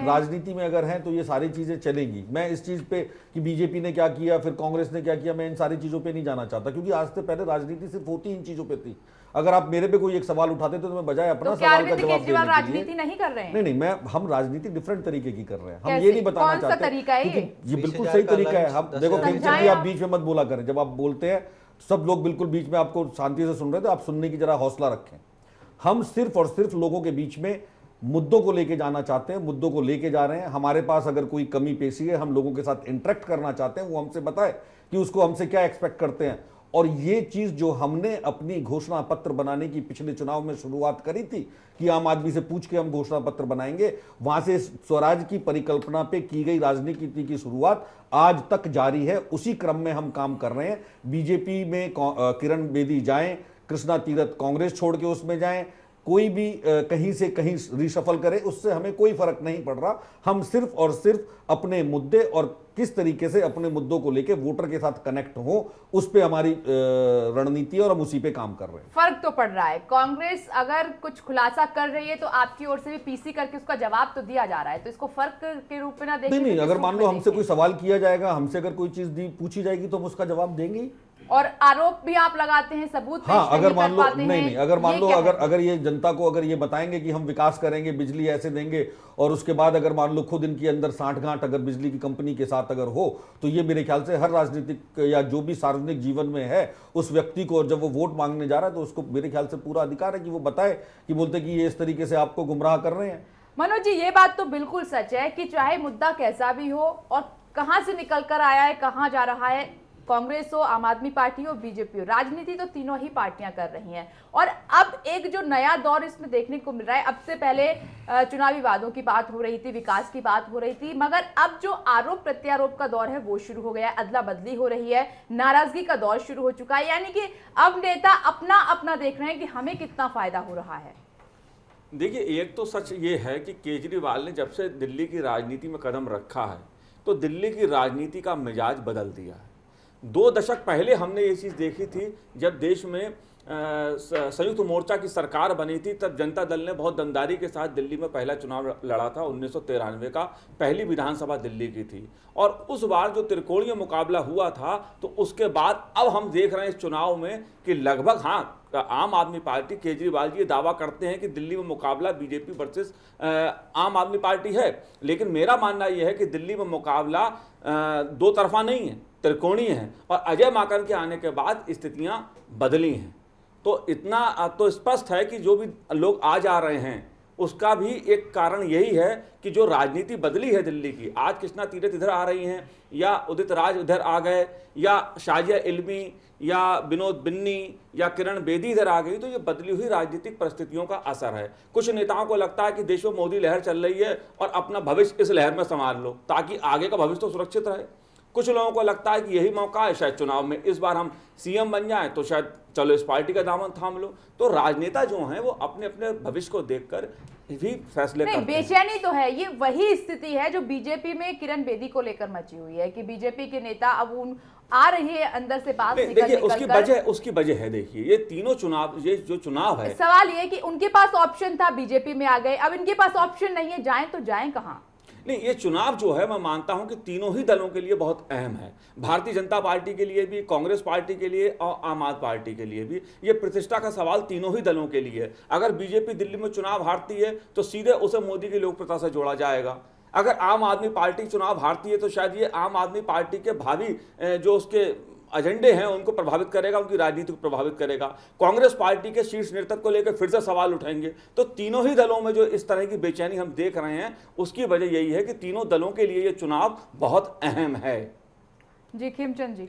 राजनीति में अगर हैं तो ये सारी चीजें चलेंगी। मैं इस चीज पे कि बीजेपी ने क्या किया, फिर कांग्रेस ने क्या किया, मैं इन सारी चीजों पे नहीं जाना चाहता, क्योंकि आज से पहले राजनीति सिर्फ होती इन चीजों पे थी। अगर आप मेरे पे कोई एक सवाल उठाते तो मैं बजाय अपना सवाल का जवाब देने राजनीति नहीं कर रहे हैं। नहीं, हम राजनीति डिफरेंट तरीके की कर रहे हैं। हम ये नहीं बताना चाहते, ये बिल्कुल सही तरीका है। हम देखो, आप बीच में मत बोला करें। जब आप बोलते हैं सब लोग बिल्कुल बीच में आपको शांति से सुन रहे थे, आप सुनने की जरा हौसला रखें। हम सिर्फ और सिर्फ लोगों के बीच में मुद्दों को लेके जाना चाहते हैं, मुद्दों को लेके जा रहे हैं। हमारे पास अगर कोई कमी पेशी है, हम लोगों के साथ इंटरेक्ट करना चाहते हैं, वो हमसे बताए कि उसको हमसे क्या एक्सपेक्ट करते हैं। और ये चीज जो हमने अपनी घोषणा पत्र बनाने की पिछले चुनाव में शुरुआत करी थी कि आम आदमी से पूछ के हम घोषणा पत्र बनाएंगे, वहां से स्वराज की परिकल्पना पे की गई राजनीति की शुरुआत आज तक जारी है। उसी क्रम में हम काम कर रहे हैं। बीजेपी में किरण बेदी जाएं, कृष्णा तीरथ कांग्रेस छोड़ के उसमें जाएं, कोई भी कहीं से कहीं रिशफल करे, उससे हमें कोई फर्क नहीं पड़ रहा। हम सिर्फ और सिर्फ अपने मुद्दे और किस तरीके से अपने मुद्दों को लेके वोटर के साथ कनेक्ट हो, उस पे हमारी रणनीति और हम उसी पे काम कर रहे हैं। फर्क तो पड़ रहा है। कांग्रेस अगर कुछ खुलासा कर रही है तो आपकी ओर से भी पीसी करके उसका जवाब तो दिया जा रहा है, तो इसको फर्क के रूप में ना देखें। नहीं, अगर मान लो हमसे कोई सवाल किया जाएगा, हमसे अगर कोई चीज पूछी जाएगी तो हम उसका जवाब देंगे। और आरोप भी आप लगाते हैं, सबूत हाँ, अगर मान लो नहीं, अगर मान लो अगर ये जनता को अगर ये बताएंगे कि हम विकास करेंगे, बिजली ऐसे देंगे, और उसके बाद अगर मान लो खुद इनके अंदर सांठगांठ अगर बिजली की कंपनी के साथ अगर हो, तो ये मेरे ख्याल से हर राजनीतिक या जो भी सार्वजनिक जीवन में है उस व्यक्ति को, और जब वो वोट मांगने जा रहा है तो उसको मेरे ख्याल से पूरा अधिकार है कि वो बताए कि बोलते कि ये इस तरीके से आपको गुमराह कर रहे हैं। मनोज जी, ये बात तो बिल्कुल सच है कि चाहे मुद्दा कैसा भी हो और कहां से निकल कर आया है, कहां जा रहा है, कांग्रेस हो, आम आदमी पार्टी हो, बीजेपी हो, राजनीति तो तीनों ही पार्टियां कर रही हैं। और अब एक जो नया दौर इसमें देखने को मिल रहा है, अब से पहले चुनावी वादों की बात हो रही थी, विकास की बात हो रही थी, मगर अब जो आरोप प्रत्यारोप का दौर है वो शुरू हो गया है, अदला बदली हो रही है, नाराजगी का दौर शुरू हो चुका है। यानी कि अब नेता अपना अपना देख रहे हैं कि हमें कितना फायदा हो रहा है। देखिए, एक तो सच ये है कि केजरीवाल ने जब से दिल्ली की राजनीति में कदम रखा है तो दिल्ली की राजनीति का मिजाज बदल दिया है। 2 दशक पहले हमने ये चीज़ देखी थी जब देश में संयुक्त मोर्चा की सरकार बनी थी, तब जनता दल ने बहुत दमदारी के साथ दिल्ली में पहला चुनाव लड़ा था। 1993 का पहली विधानसभा दिल्ली की थी, और उस बार जो त्रिकोणीय मुकाबला हुआ था, तो उसके बाद अब हम देख रहे हैं इस चुनाव में कि लगभग, हाँ, आम आदमी पार्टी, केजरीवाल जी ये दावा करते हैं कि दिल्ली में मुकाबला बीजेपी वर्सेस आम आदमी पार्टी है, लेकिन मेरा मानना यह है कि दिल्ली में मुकाबला दो तरफा नहीं है, त्रिकोणीय है, और अजय माकन के आने के बाद स्थितियां बदली हैं। तो इतना तो स्पष्ट है कि जो भी लोग आ जा रहे हैं उसका भी एक कारण यही है कि जो राजनीति बदली है दिल्ली की। आज कृष्णा तीरथ इधर आ रही हैं, या उदित राज इधर आ गए, या शाजिया इल्मी, या विनोद बिन्नी, या किरण बेदी इधर आ गई, तो ये बदली हुई राजनीतिक परिस्थितियों का असर है। कुछ नेताओं को लगता है कि देश में मोदी लहर चल रही है और अपना भविष्य इस लहर में संभाल लो ताकि आगे का भविष्य तो सुरक्षित रहे। कुछ लोगों को लगता है कि यही मौका है, शायद चुनाव में इस बार हम सीएम बन जाएं तो शायद चलो इस पार्टी का दामन थाम लो। तो राजनेता जो हैं वो अपने अपने भविष्य को देखकर भी फैसले करते हैं। बेचैनी तो है, ये वही स्थिति है जो बीजेपी में किरण बेदी को लेकर मची हुई है कि बीजेपी के नेता अब उन आ रही है अंदर से बात देखिए उसकी वजह है। देखिए ये तीनों चुनाव, ये जो चुनाव है, सवाल ये कि उनके पास ऑप्शन था, बीजेपी में आ गए, अब इनके पास ऑप्शन नहीं है, जाएं तो जाएं कहां? नहीं, ये चुनाव जो है मैं मानता हूं कि तीनों ही दलों के लिए बहुत अहम है। भारतीय जनता पार्टी के लिए भी, कांग्रेस पार्टी के लिए और आम आदमी पार्टी के लिए भी। ये प्रतिष्ठा का सवाल तीनों ही दलों के लिए है। अगर बीजेपी दिल्ली में चुनाव हारती है तो सीधे उसे मोदी की लोकप्रियता से जोड़ा जाएगा। अगर आम आदमी पार्टी चुनाव हारती है तो शायद ये आम आदमी पार्टी के भावी जो उसके एजेंडे हैं उनको प्रभावित करेगा, उनकी राजनीति को प्रभावित करेगा। कांग्रेस पार्टी के शीर्ष नेतृत्व को लेकर फिर से सवाल उठाएंगे। तो तीनों ही दलों में जो इस तरह की बेचैनी हम देख रहे हैं उसकी वजह यही है कि तीनों दलों के लिए ये चुनाव बहुत अहम है। जी खेमचंद जी,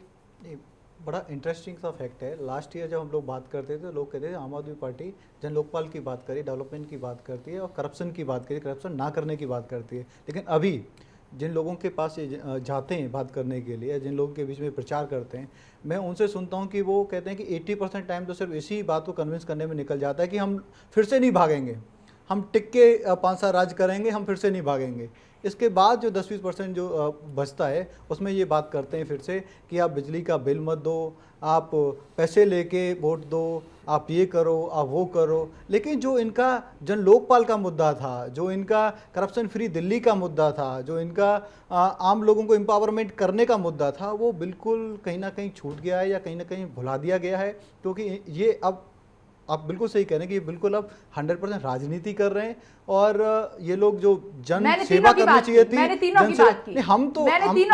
बड़ा इंटरेस्टिंग सा फैक्ट है। लास्ट ईयर जब हम लोग बात करते थे, लोग कहते थे आम आदमी पार्टी जन लोकपाल की बात करी, डेवलपमेंट की बात करती है और करप्शन की बात करी, करप्शन ना करने की बात करती है। लेकिन अभी जिन लोगों के पास जाते हैं बात करने के लिए, जिन लोगों के बीच में प्रचार करते हैं, मैं उनसे सुनता हूं कि वो कहते हैं कि 80% टाइम तो सिर्फ इसी बात को कन्विंस करने में निकल जाता है कि हम फिर से नहीं भागेंगे, हम टिक के 5 साल राज करेंगे, हम फिर से नहीं भागेंगे। इसके बाद जो 10-20% जो बचता है उसमें ये बात करते हैं फिर से कि आप बिजली का बिल मत दो, आप पैसे लेके वोट दो, आप ये करो, आप वो करो। लेकिन जो इनका जन लोकपाल का मुद्दा था, जो इनका करप्शन फ्री दिल्ली का मुद्दा था, जो इनका आम लोगों को एम्पावरमेंट करने का मुद्दा था, वो बिल्कुल कहीं ना कहीं छूट गया है या कहीं ना कहीं भुला दिया गया है। क्योंकि ये अब आप बिल्कुल सही कह रहे हैं कि बिल्कुल अब 100% राजनीति कर रहे हैं और ये लोग जो जन सेवा करनी चाहिए थी, मैं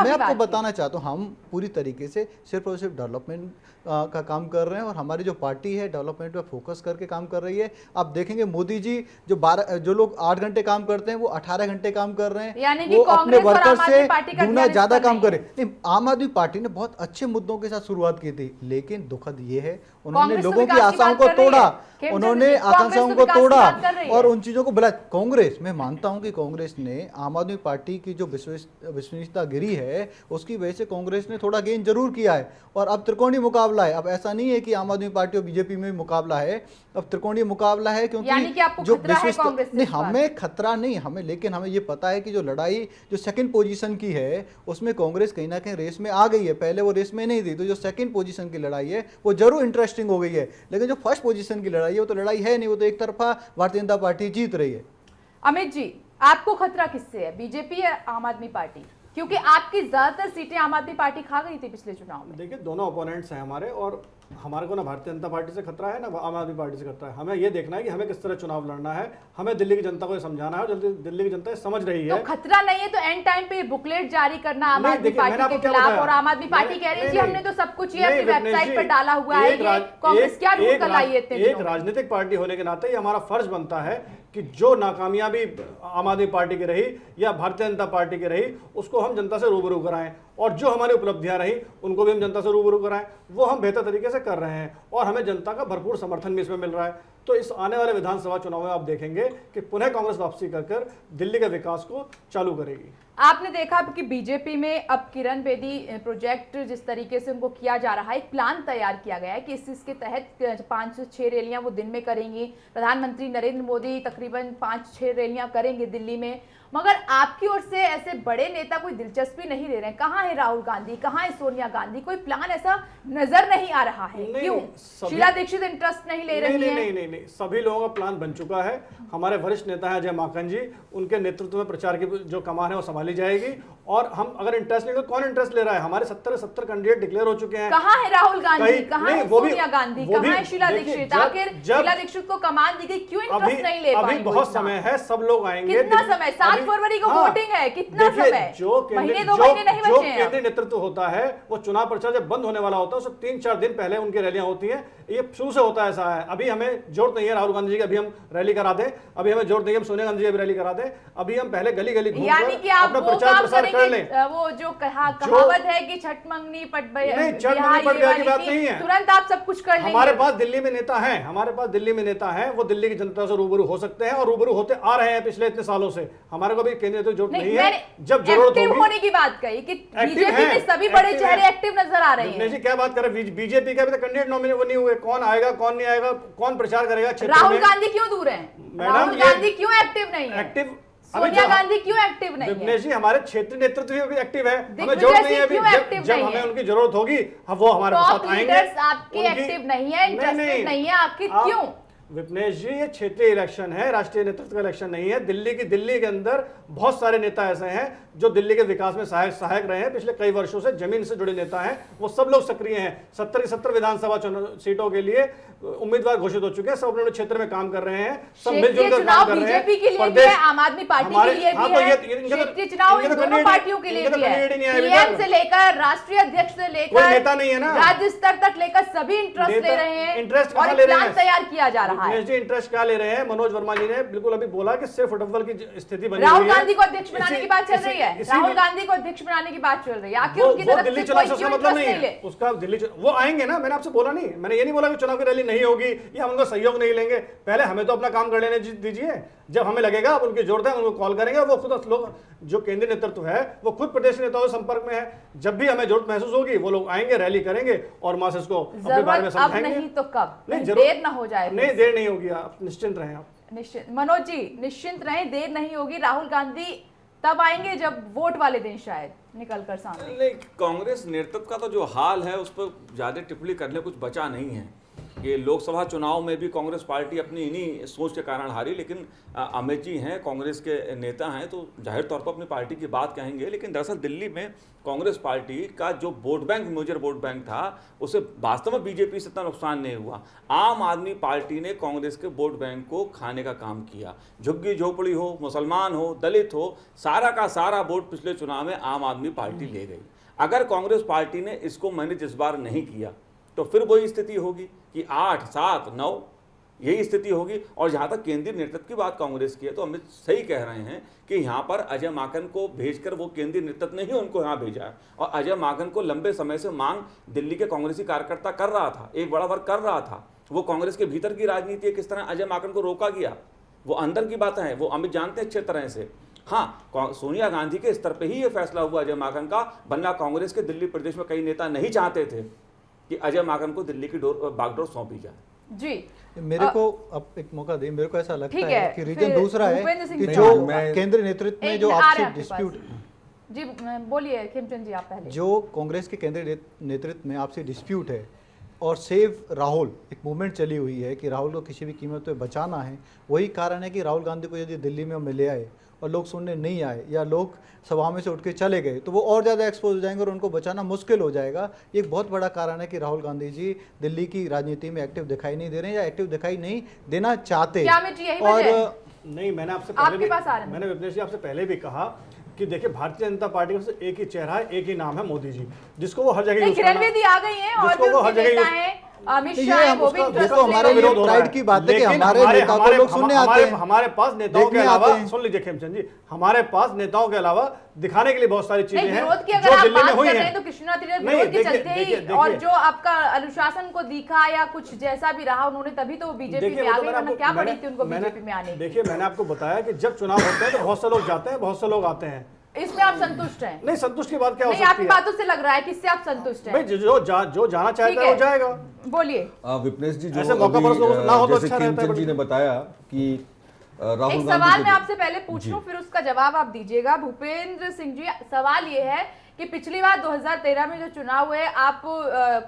आपको बताना चाहता हूँ, हम पूरी तरीके से सिर्फ और सिर्फ डेवलपमेंट का काम कर रहे हैं और हमारी जो पार्टी है डेवलपमेंट पे फोकस करके काम कर रही है। आप देखेंगे मोदी जी जो लोग 8 घंटे काम करते हैं वो 18 घंटे काम कर रहे हैं, वो अपने वर्कर से दूना ज्यादा काम करे। नहीं, आम आदमी पार्टी ने बहुत अच्छे मुद्दों के साथ शुरुआत की थी, लेकिन दुखद ये है उन्होंने लोगों की आशाओं को तोड़ा, उन्होंने आकांक्षाओं को तोड़ा और उन चीजों को बुला। कांग्रेस, मैं मानता हूं कि कांग्रेस ने आम आदमी पार्टी की जो विश्वसनीयता गिरी है उसकी वजह से कांग्रेस ने थोड़ा गेन जरूर किया है और अब त्रिकोणीय मुकाबला है। अब ऐसा नहीं है कि आम आदमी पार्टी और बीजेपी में मुकाबला है, अब त्रिकोणीय मुकाबला है। क्योंकि जो नहीं, हमें खतरा नहीं हमें, लेकिन हमें ये पता है कि जो लड़ाई जो सेकंड पोजीशन की है उसमें कांग्रेस कहीं ना कहीं रेस में आ गई है, पहले वो रेस में नहीं थी। तो जो सेकंड पोजीशन की लड़ाई है वो जरूर इंटरेस्टिंग हो गई है, लेकिन जो फर्स्ट पोजीशन की लड़ाई है वो तो लड़ाई है नहीं, वो तो एक तरफा भारतीय जनता पार्टी जीत रही है। अमित जी, आपको खतरा किससे है, बीजेपी या आम आदमी पार्टी? क्योंकि आपकी ज्यादातर सीटें आम आदमी पार्टी खा गई थी पिछले चुनाव में। देखिए दोनों ओपोनेंट्स हैं हमारे, और हमारे को ना भारतीय जनता पार्टी से खतरा है ना आम आदमी पार्टी से खतरा है। हमें ये देखना है कि हमें किस तरह चुनाव लड़ना है, हमें दिल्ली की जनता को समझाना है और दिल्ली की जनता समझ रही है। तो खतरा नहीं है तो एंड टाइम पे बुकलेट जारी करना आम आदमी पार्टी के खिलाफ, और आम आदमी पार्टी कह रही है हमने तो सब कुछ अपनी वेबसाइट पर डाला हुआ है, कांग्रेस क्या रूल कर लाई है? एक राजनीतिक पार्टी होने के नाते ये हमारा फर्ज बनता है कि जो नाकामयाबी आम आदमी पार्टी की रही या भारतीय जनता पार्टी की रही उसको हम जनता से रूबरू कराएं, और जो हमारी उपलब्धियां रही उनको भी हम जनता से रूबरू कराएं। वो हम बेहतर तरीके से कर रहे हैं और हमें जनता का भरपूर समर्थन भी इसमें मिल रहा है। तो इस आने वाले विधानसभा चुनाव में आप देखेंगे कि पुनः कांग्रेस वापसी कर दिल्ली के विकास को चालू करेगी। आपने देखा कि बीजेपी में अब किरण बेदी प्रोजेक्ट जिस तरीके से उनको किया जा रहा है, एक प्लान तैयार किया गया है कि इसके तहत 5 से 6 रैलियां वो दिन में करेंगी। प्रधानमंत्री नरेंद्र मोदी तकरीबन 5-6 रैलियां करेंगे दिल्ली में मगर आपकी ओर से ऐसे बड़े नेता कोई दिलचस्पी नहीं ले रहे हैं। कहाँ है राहुल गांधी, कहाँ है सोनिया गांधी? कोई प्लान ऐसा नजर नहीं आ रहा है। क्यों शीला दीक्षित इंटरेस्ट नहीं ले रही है? नहीं, सभी लोगों का प्लान बन चुका है। हमारे वरिष्ठ नेता है अजय माकन जी, उनके नेतृत्व में प्रचार की जो कमान है वो संभाली जाएगी। और हम अगर इंटरेस्ट नहीं, तो कौन इंटरेस्ट ले रहा है? हमारे 70 कैंडिडेट डिक्लेयर हो चुके हैं। कहाँ है राहुल गांधी, कहाँ है सोनिया गांधी, कहाँ है शीला दीक्षित? आखिर शीला दीक्षित को कमान दी गई, क्यों इंटरेस्ट नहीं ले पाई? अभी बहुत समय है, सब लोग आएंगे। कितना समय? 7 फरवरी को वोटिंग है, कितना समय? महीने 2 महीने नहीं बचे हैं। केंद्रीय नेतृत्व होता है वो चुनाव प्रचार जब बंद होने वाला होता है उससे 3-4 दिन पहले उनकी रैलियां होती हैं। ये शुरू से होता है, ऐसा है। अभी हमें जरूरत नहीं है राहुल गांधी जी की अभी हम रैली करा दें, अभी हमें जरूरत नहीं है हम सोनिया गांधी जी की रैली करा दें। अभी हम पहले गली गली घूमकर अपना प्रचार प्रसार कर लें। वो जो कहावत है कि छठ मंगनी पट की बात नहीं है, तुरंत आप सब कुछ कर लेंगे। हमारे पास दिल्ली में नेता हैं, हमारे पास दिल्ली में नेता हैं, वो दिल्ली की जनता से रूबरू हो सकते हैं और रूबरू होते आ रहे हैं पिछले इतने सालों से। हमारे को भी केंद्रीय नेतृत्व जरूरत नहीं है। जब जरूरत होगी होने की बात कही कि बीजेपी में सभी बड़े चेहरे एक्टिव नजर आ रहे हैं। जी क्या बात कर रहे हैं? बीजेपी का भी कैंडिडेट नॉमिनेट नहीं हुए, कौन आएगा कौन नहीं आएगा, कौन प्रचार करेगा? राहुल गांधी क्यों दूर है? राहुल गांधी क्यों एक्टिव नहीं है? एक्टिव सोनिया गांधी क्यों एक्टिव नहीं है? जी हमारे क्षेत्रीय नेतृत्व भी एक्टिव है, हमें जरूरत नहीं है अभी। जब हमें उनकी जरूरत होगी वो हमारे साथ आएंगे। आपकी एक्टिव नहीं है, इंटरेस्टेड नहीं है, आखिर क्यों? विपनेश जी ये क्षेत्रीय इलेक्शन है, राष्ट्रीय नेतृत्व का इलेक्शन नहीं है। दिल्ली के अंदर बहुत सारे नेता ऐसे हैं जो दिल्ली के विकास में सहायक रहे हैं पिछले कई वर्षों से, जमीन से जुड़े नेता हैं, वो सब लोग सक्रिय हैं। 70 की 70 विधानसभा सीटों के लिए उम्मीदवार घोषित हो चुके हैं, सब अपने क्षेत्र में काम कर रहे हैं, सब मिलजुल कर काम कर रहे हैं। बीजेपी के लिए भी है, आम आदमी पार्टी के लिए भी है, क्षेत्रीय चुनाव इन दोनों पार्टियों के लिए भी है। पीएम से लेकर राष्ट्रीय अध्यक्ष से लेकर नेता नहीं है ना, राज्य स्तर तक लेकर सभी इंटरेस्ट ले रहे हैं। इंटरेस्ट और प्लान तैयार किया जा रहा है। इंटरेस्ट क्या ले रहे हैं? मनोज वर्मा जी ने बिल्कुल अभी बोला कि सिर्फ फुटबॉल की स्थिति बनी हुई है। राहुल गांधी को अध्यक्ष बनाने की बात चल रही है, राहुल गांधी को अध्यक्ष बनाने की बात चल रही है। आखिर उनकी तरफ दिल्ली चुनाव से मतलब नहीं है उसका। दिल्ली वो आएंगे ना, मैंने आपसे बोला नहीं, मैंने ये नहीं बोला कि चुनाव की रैली नहीं होगी या हम उनका सहयोग नहीं लेंगे। पहले हमें तो अपना काम कर लेने दीजिए, जब हमें लगेगा अब उनकी जरूरत है उनको कॉल करेंगे। वो खुद लोग जो केंद्रीय नेतृत्व है वो खुद प्रदेश नेताओं के संपर्क में है, जब भी हमें जरूरत महसूस होगी वो लोग आएंगे, रैली करेंगे और मासेस को अपने बारे में समझाएंगे। नहीं तो कब? देर ना हो जाए। नहीं देर नहीं होगी, आप निश्चिंत रहें। आप निश्चिंत मनोज जी निश्चिंत रहें, देर नहीं होगी। राहुल गांधी तब आएंगे जब वोट वाले दिन शायद निकल कर सामने। नहीं, कांग्रेस नेतृत्व का तो जो हाल है उस पर ज्यादा टिप्पणी करने कुछ बचा नहीं है। ये लोकसभा चुनाव में भी कांग्रेस पार्टी अपनी इन्हीं सोच के कारण हारी, लेकिन अमित जी हैं, कांग्रेस के नेता हैं, तो जाहिर तौर पर अपनी पार्टी की बात कहेंगे। लेकिन दरअसल दिल्ली में कांग्रेस पार्टी का जो vote bank, major vote bank था, उसे वास्तव में बीजेपी से इतना नुकसान नहीं हुआ। आम आदमी पार्टी ने कांग्रेस के वोट बैंक को खाने का काम किया। झुग्गी झोपड़ी हो, मुसलमान हो, दलित हो, सारा का सारा वोट पिछले चुनाव में आम आदमी पार्टी ले गई। अगर कांग्रेस पार्टी ने इसको मैनेज इस बार नहीं किया तो फिर वही स्थिति होगी कि 8, 7, 9 यही स्थिति होगी। और जहां तक केंद्रीय नेतृत्व की बात कांग्रेस की है तो अमित सही कह रहे हैं कि यहां पर अजय माकन को भेजकर वो केंद्रीय नेतृत्व ने ही उनको यहां भेजा है। और अजय माकन को लंबे समय से मांग दिल्ली के कांग्रेसी कार्यकर्ता कर रहा था, एक बड़ा वर्ग कर रहा था। वो कांग्रेस के भीतर की राजनीति है, किस तरह अजय माकन को रोका गया, वो अंदर की बातें हैं, वो अमित जानते हैं अच्छे तरह से। हाँ, सोनिया गांधी के स्तर पर ही ये फैसला हुआ अजय माकन का, वरना कांग्रेस के दिल्ली प्रदेश में कई नेता नहीं चाहते थे कि अजय माकन को दिल्ली की बागडोर सौंपी जाए। जी मेरे को अब एक मौका दें, मेरे को ऐसा लगता है कि रीजन दूसरा है कि जो केंद्रीय नेतृत्व में जो आपसी डिस्प्यूट। जी बोलिए खेमचंद जी, आप पहले। जो कांग्रेस के केंद्रीय नेतृत्व में आपसी डिस्प्यूट है और सेव राहुल एक मूवमेंट चली हुई है कि राहुल को किसी भी कीमत पे बचाना है, वही कारण है कि राहुल गांधी को यदि दिल्ली में ले आए और लोग सुनने नहीं आए या लोग सभा में से उठ के चले गए तो वो और ज़्यादा एक्सपोज हो जाएंगे और उनको बचाना मुश्किल हो जाएगा। ये एक बहुत बड़ा कारण है कि राहुल गांधी जी दिल्ली की राजनीति में एक्टिव दिखाई नहीं दे रहे हैं या एक्टिव दिखाई नहीं देना चाहते। और नहीं, मैंने आपसे पहले मैंने विपनेश जी आपसे पहले भी कहा कि देखिए भारतीय जनता पार्टी का एक ही चेहरा है, एक ही नाम है, मोदी जी, जिसको वो हर जगह किरण बेदी आ गई हैं और भी उनके नेता हैं, अमित शाह, वो भी देखो हमारे विरोध प्राइड की बात है कि हमारे नेताओं को लोग सुनने आते हैं। हमारे पास नेताओं के अलावा, सुन लीजिए खेमचंद जी, हमारे पास नेताओं के अलावा दिखाने के लिए बहुत सारी चीजें हैं जो दिल्ली में हुई हैं। तो कृष्णा विरोध के चलते ही और जो आपका अनुशासन को दिखा या कुछ जैसा भी रहा उन्होंने तभी तो बीजेपी में आ गई, वरना क्या पड़ी थी उनको बीजेपी में आने। देखिए मैंने आपको बताया कि जब चुनाव होते हैं तो बहुत से लोग जाते हैं, बहुत से लोग आते हैं। इसमें आप संतुष्ट हैं? नहीं, संतुष्ट की बात क्या हो सकती है? आपकी बातों से लग रहा है कि इससे आप संतुष्ट हैं। भाई जो जाना चाहता है वो जाएगा। बोलिए विपनेश जी, जो ऐसे मौका पर ना हो तो अच्छा रहता है। खेमचंद जी ने बताया कि राहुल एक गांधी सवाल मैं को आपसे पहले पूछ लूं, फिर उसका जवाब आप दीजिएगा। भूपेंद्र सिंह जी, सवाल ये है कि पिछली बार 2013 में जो चुनाव हुए, आप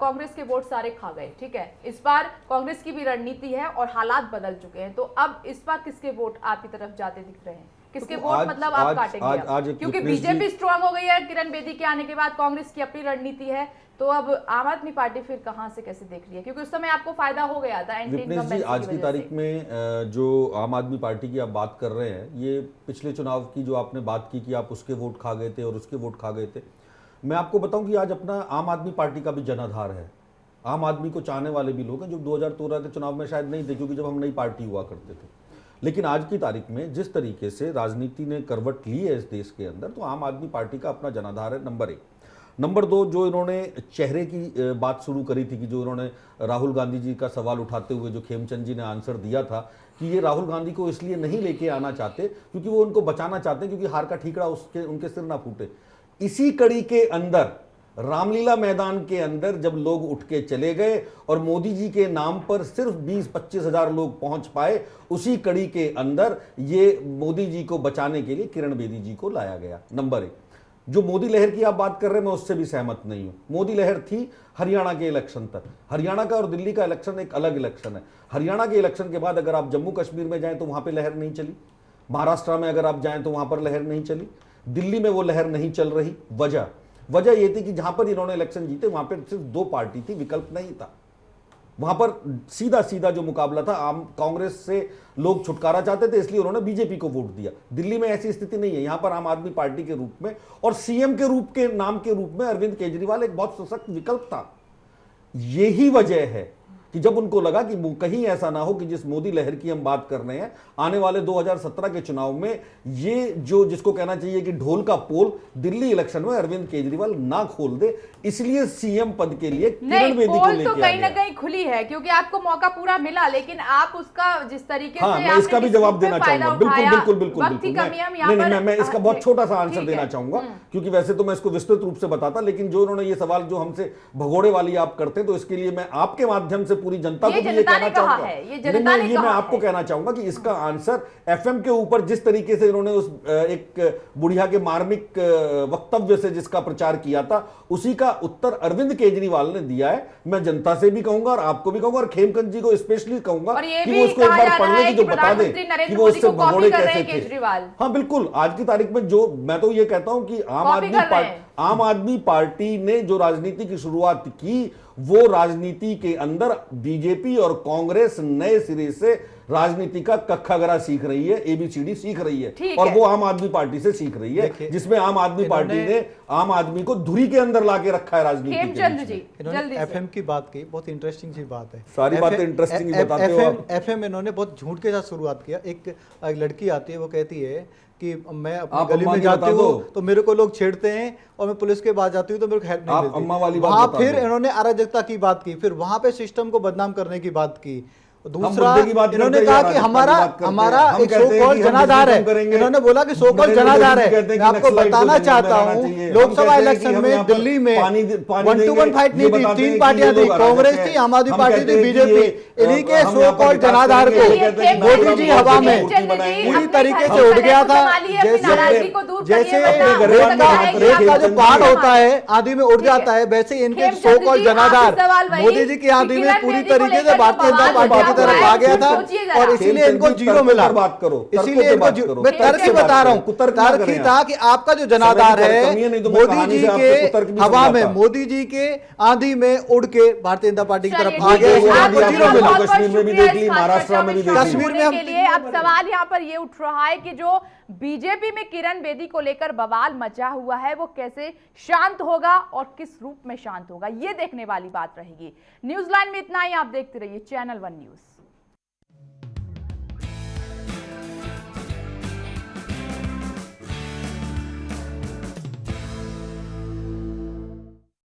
कांग्रेस के वोट सारे खा गए, ठीक है। इस बार कांग्रेस की भी रणनीति है और हालात बदल चुके हैं, तो अब इस बार किसके वोट आपकी तरफ जाते दिख रहे हैं? किसके वोट मतलब आप काटेंगे? क्योंकि बीजेपी स्ट्रांग हो गई है किरण बेदी के आने के बाद, कांग्रेस की अपनी रणनीति है, तो अब आम आदमी पार्टी फिर कहां से कैसे देख रही है? क्योंकि उस समय आपको फायदा हो गया था एंटी इनकम्बेंसी की वजह से। आज की तारीख में जो आम आदमी पार्टी की आप बात कर रहे हैं, ये पिछले चुनाव की जो आपने बात की कि आप उसके वोट खा गए थे और उसके वोट खा गए थे, मैं आपको बताऊं कि आज अपना आम आदमी पार्टी का भी जनाधार है। आम आदमी को चाहने वाले भी लोग हैं जो 2013 के चुनाव में शायद नहीं थे, क्योंकि जब हम नई पार्टी हुआ करते थे। लेकिन आज की तारीख में जिस तरीके से राजनीति ने करवट ली है इस देश के अंदर, तो आम आदमी पार्टी का अपना जनाधार है, नंबर 1। नंबर 2, जो इन्होंने चेहरे की बात शुरू करी थी कि जो इन्होंने राहुल गांधी जी का सवाल उठाते हुए जो खेमचंद जी ने आंसर दिया था कि ये राहुल गांधी को इसलिए नहीं लेके आना चाहते क्योंकि वो उनको बचाना चाहते हैं, क्योंकि हार का ठीकरा उनके सिर ना फूटे। इसी कड़ी के अंदर रामलीला मैदान के अंदर जब लोग उठ के चले गए और मोदी जी के नाम पर सिर्फ 20-25 हजार लोग पहुंच पाए, उसी कड़ी के अंदर ये मोदी जी को बचाने के लिए किरण बेदी जी को लाया गया। नंबर 1, जो मोदी लहर की आप बात कर रहे हैं, मैं उससे भी सहमत नहीं हूं। मोदी लहर थी हरियाणा के इलेक्शन तक। हरियाणा का और दिल्ली का इलेक्शन एक अलग इलेक्शन है। हरियाणा के इलेक्शन के बाद अगर आप जम्मू कश्मीर में जाएं तो वहां पर लहर नहीं चली, महाराष्ट्र में अगर आप जाएं तो वहां पर लहर नहीं चली, दिल्ली में वो लहर नहीं चल रही। वजह यह थी कि जहां पर इन्होंने इलेक्शन जीते वहां पर सिर्फ 2 पार्टी थी, विकल्प नहीं था। वहां पर सीधा जो मुकाबला था, आम कांग्रेस से लोग छुटकारा चाहते थे, इसलिए उन्होंने बीजेपी को वोट दिया। दिल्ली में ऐसी स्थिति नहीं है। यहां पर आम आदमी पार्टी के रूप में और सीएम के रूप के नाम के रूप में अरविंद केजरीवाल एक बहुत सशक्त विकल्प था। यही वजह है कि जब उनको लगा कि कहीं ऐसा ना हो कि जिस मोदी लहर की हम बात कर रहे हैं, आने वाले 2017 के चुनाव में ये जो जिसको कहना चाहिए कि ढोल का पोल दिल्ली इलेक्शन में अरविंद केजरीवाल ना खोल दे, इसलिए सीएम पद के लिए किरण बेदी को लेके तो कहीं ना कहीं खुली है, क्योंकि आपको मौका पूरा मिला, लेकिन आप उसका जिस तरीके से मैं इसका भी जवाब देना चाहूंगा। बिल्कुल मैं इसका बहुत छोटा सा आंसर देना चाहूंगा, क्योंकि वैसे तो मैं इसको विस्तृत रूप से बताता, लेकिन जो उन्होंने ये सवाल जो हमसे भगोड़े वाली आप करते हैं, तो इसके लिए मैं आपके माध्यम से पूरी जनता को भी ये कहना चाहूंगा, ये मैं आपको कहना चाहूंगा कि इसका आंसर एफएम के ऊपर जिस तरीके से इन्होंने उस एक बुढ़िया के मार्मिक वक्तव्य से जिसका प्रचार किया था, उसी का उत्तर अरविंद केजरीवाल ने दिया है। मैं जनता से भी कहूंगा और आपको भी कहूंगा और खेमचंद जी को स्पेशली कहूंगा कि वो उसको एक बार पढ़ने की जो बता दे कि वो उससे भगोड़े कैसे थे। हाँ बिल्कुल, आज की तारीख में जो मैं तो ये कहता हूं कि आम आदमी पार्टी ने जो राजनीति की शुरुआत की, वो राजनीति के अंदर बीजेपी और कांग्रेस नए सिरे से राजनीति का कखगरा सीख रही है, ABCD सीख रही है, और वो आम आदमी पार्टी से सीख रही है, जिसमें आम आदमी पार्टी ने आम आदमी को धुरी के अंदर लाके रखा है राजनीति के। इन्होंने एफएम की बात की, बहुत इंटरेस्टिंग सी बात है। सारी बातें इंटरेस्टिंग बताते हो। एफएम इन्होंने बहुत झूठ के साथ शुरुआत किया। एक लड़की आती है, वो कहती है कि मैं अपनी गली में जाती हूँ तो मेरे को लोग छेड़ते हैं, और मैं पुलिस के पास जाती हूँ तो मेरे को हेल्प नहीं मिलती। अम्मा वाली बात वहां फिर इन्होंने अराजकता की बात की, फिर वहां पे सिस्टम को बदनाम करने की बात की। दूसरा इन्होंने कहा कि हमारा एक सो कॉल्ड जनाधार है। इन्होंने बोला कि सो कॉल्ड जनाधार है। मैं आपको बताना चाहता हूँ, लोकसभा इलेक्शन में दिल्ली में 1-to-1 फाइट नहीं थी, 3 पार्टियां थी, कांग्रेस थी, आम आदमी पार्टी थी, बीजेपी। इन्हीं के सो कॉल्ड जनाधार को मोदी जी हवा में पूरी तरीके से उड़ गया था। जैसे रेत का जो पहाड़ होता है आंधी में उड़ जाता है, वैसे इनके सो कॉल्ड जनाधार मोदी जी की आंधी में पूरी तरीके से भारतीय जनता पार्टी तरफ आ गया था, और इसीलिए इनको 0 मिला। बात करो, इसीलिए इनको मैं तर्क ही बता रहा हूँ। तर्क ही था कि आपका जो जनाधार है मोदी जी के हवा में, मोदी जी के आंधी में उड़ के भारतीय जनता पार्टी की तरफ आ गया, 0 मिला। कश्मीर में भी देख ली, महाराष्ट्र में भी देख ली। कश्मीर में के लिए अब सवाल यहाँ पर ये उठ रहा है कि जो बीजेपी में किरण बेदी को लेकर बवाल मचा हुआ है, वो कैसे शांत होगा और किस रूप में शांत होगा, ये देखने वाली बात रहेगी। न्यूज़ लाइन में इतना ही। आप देखते रहिए चैनल 1 न्यूज़।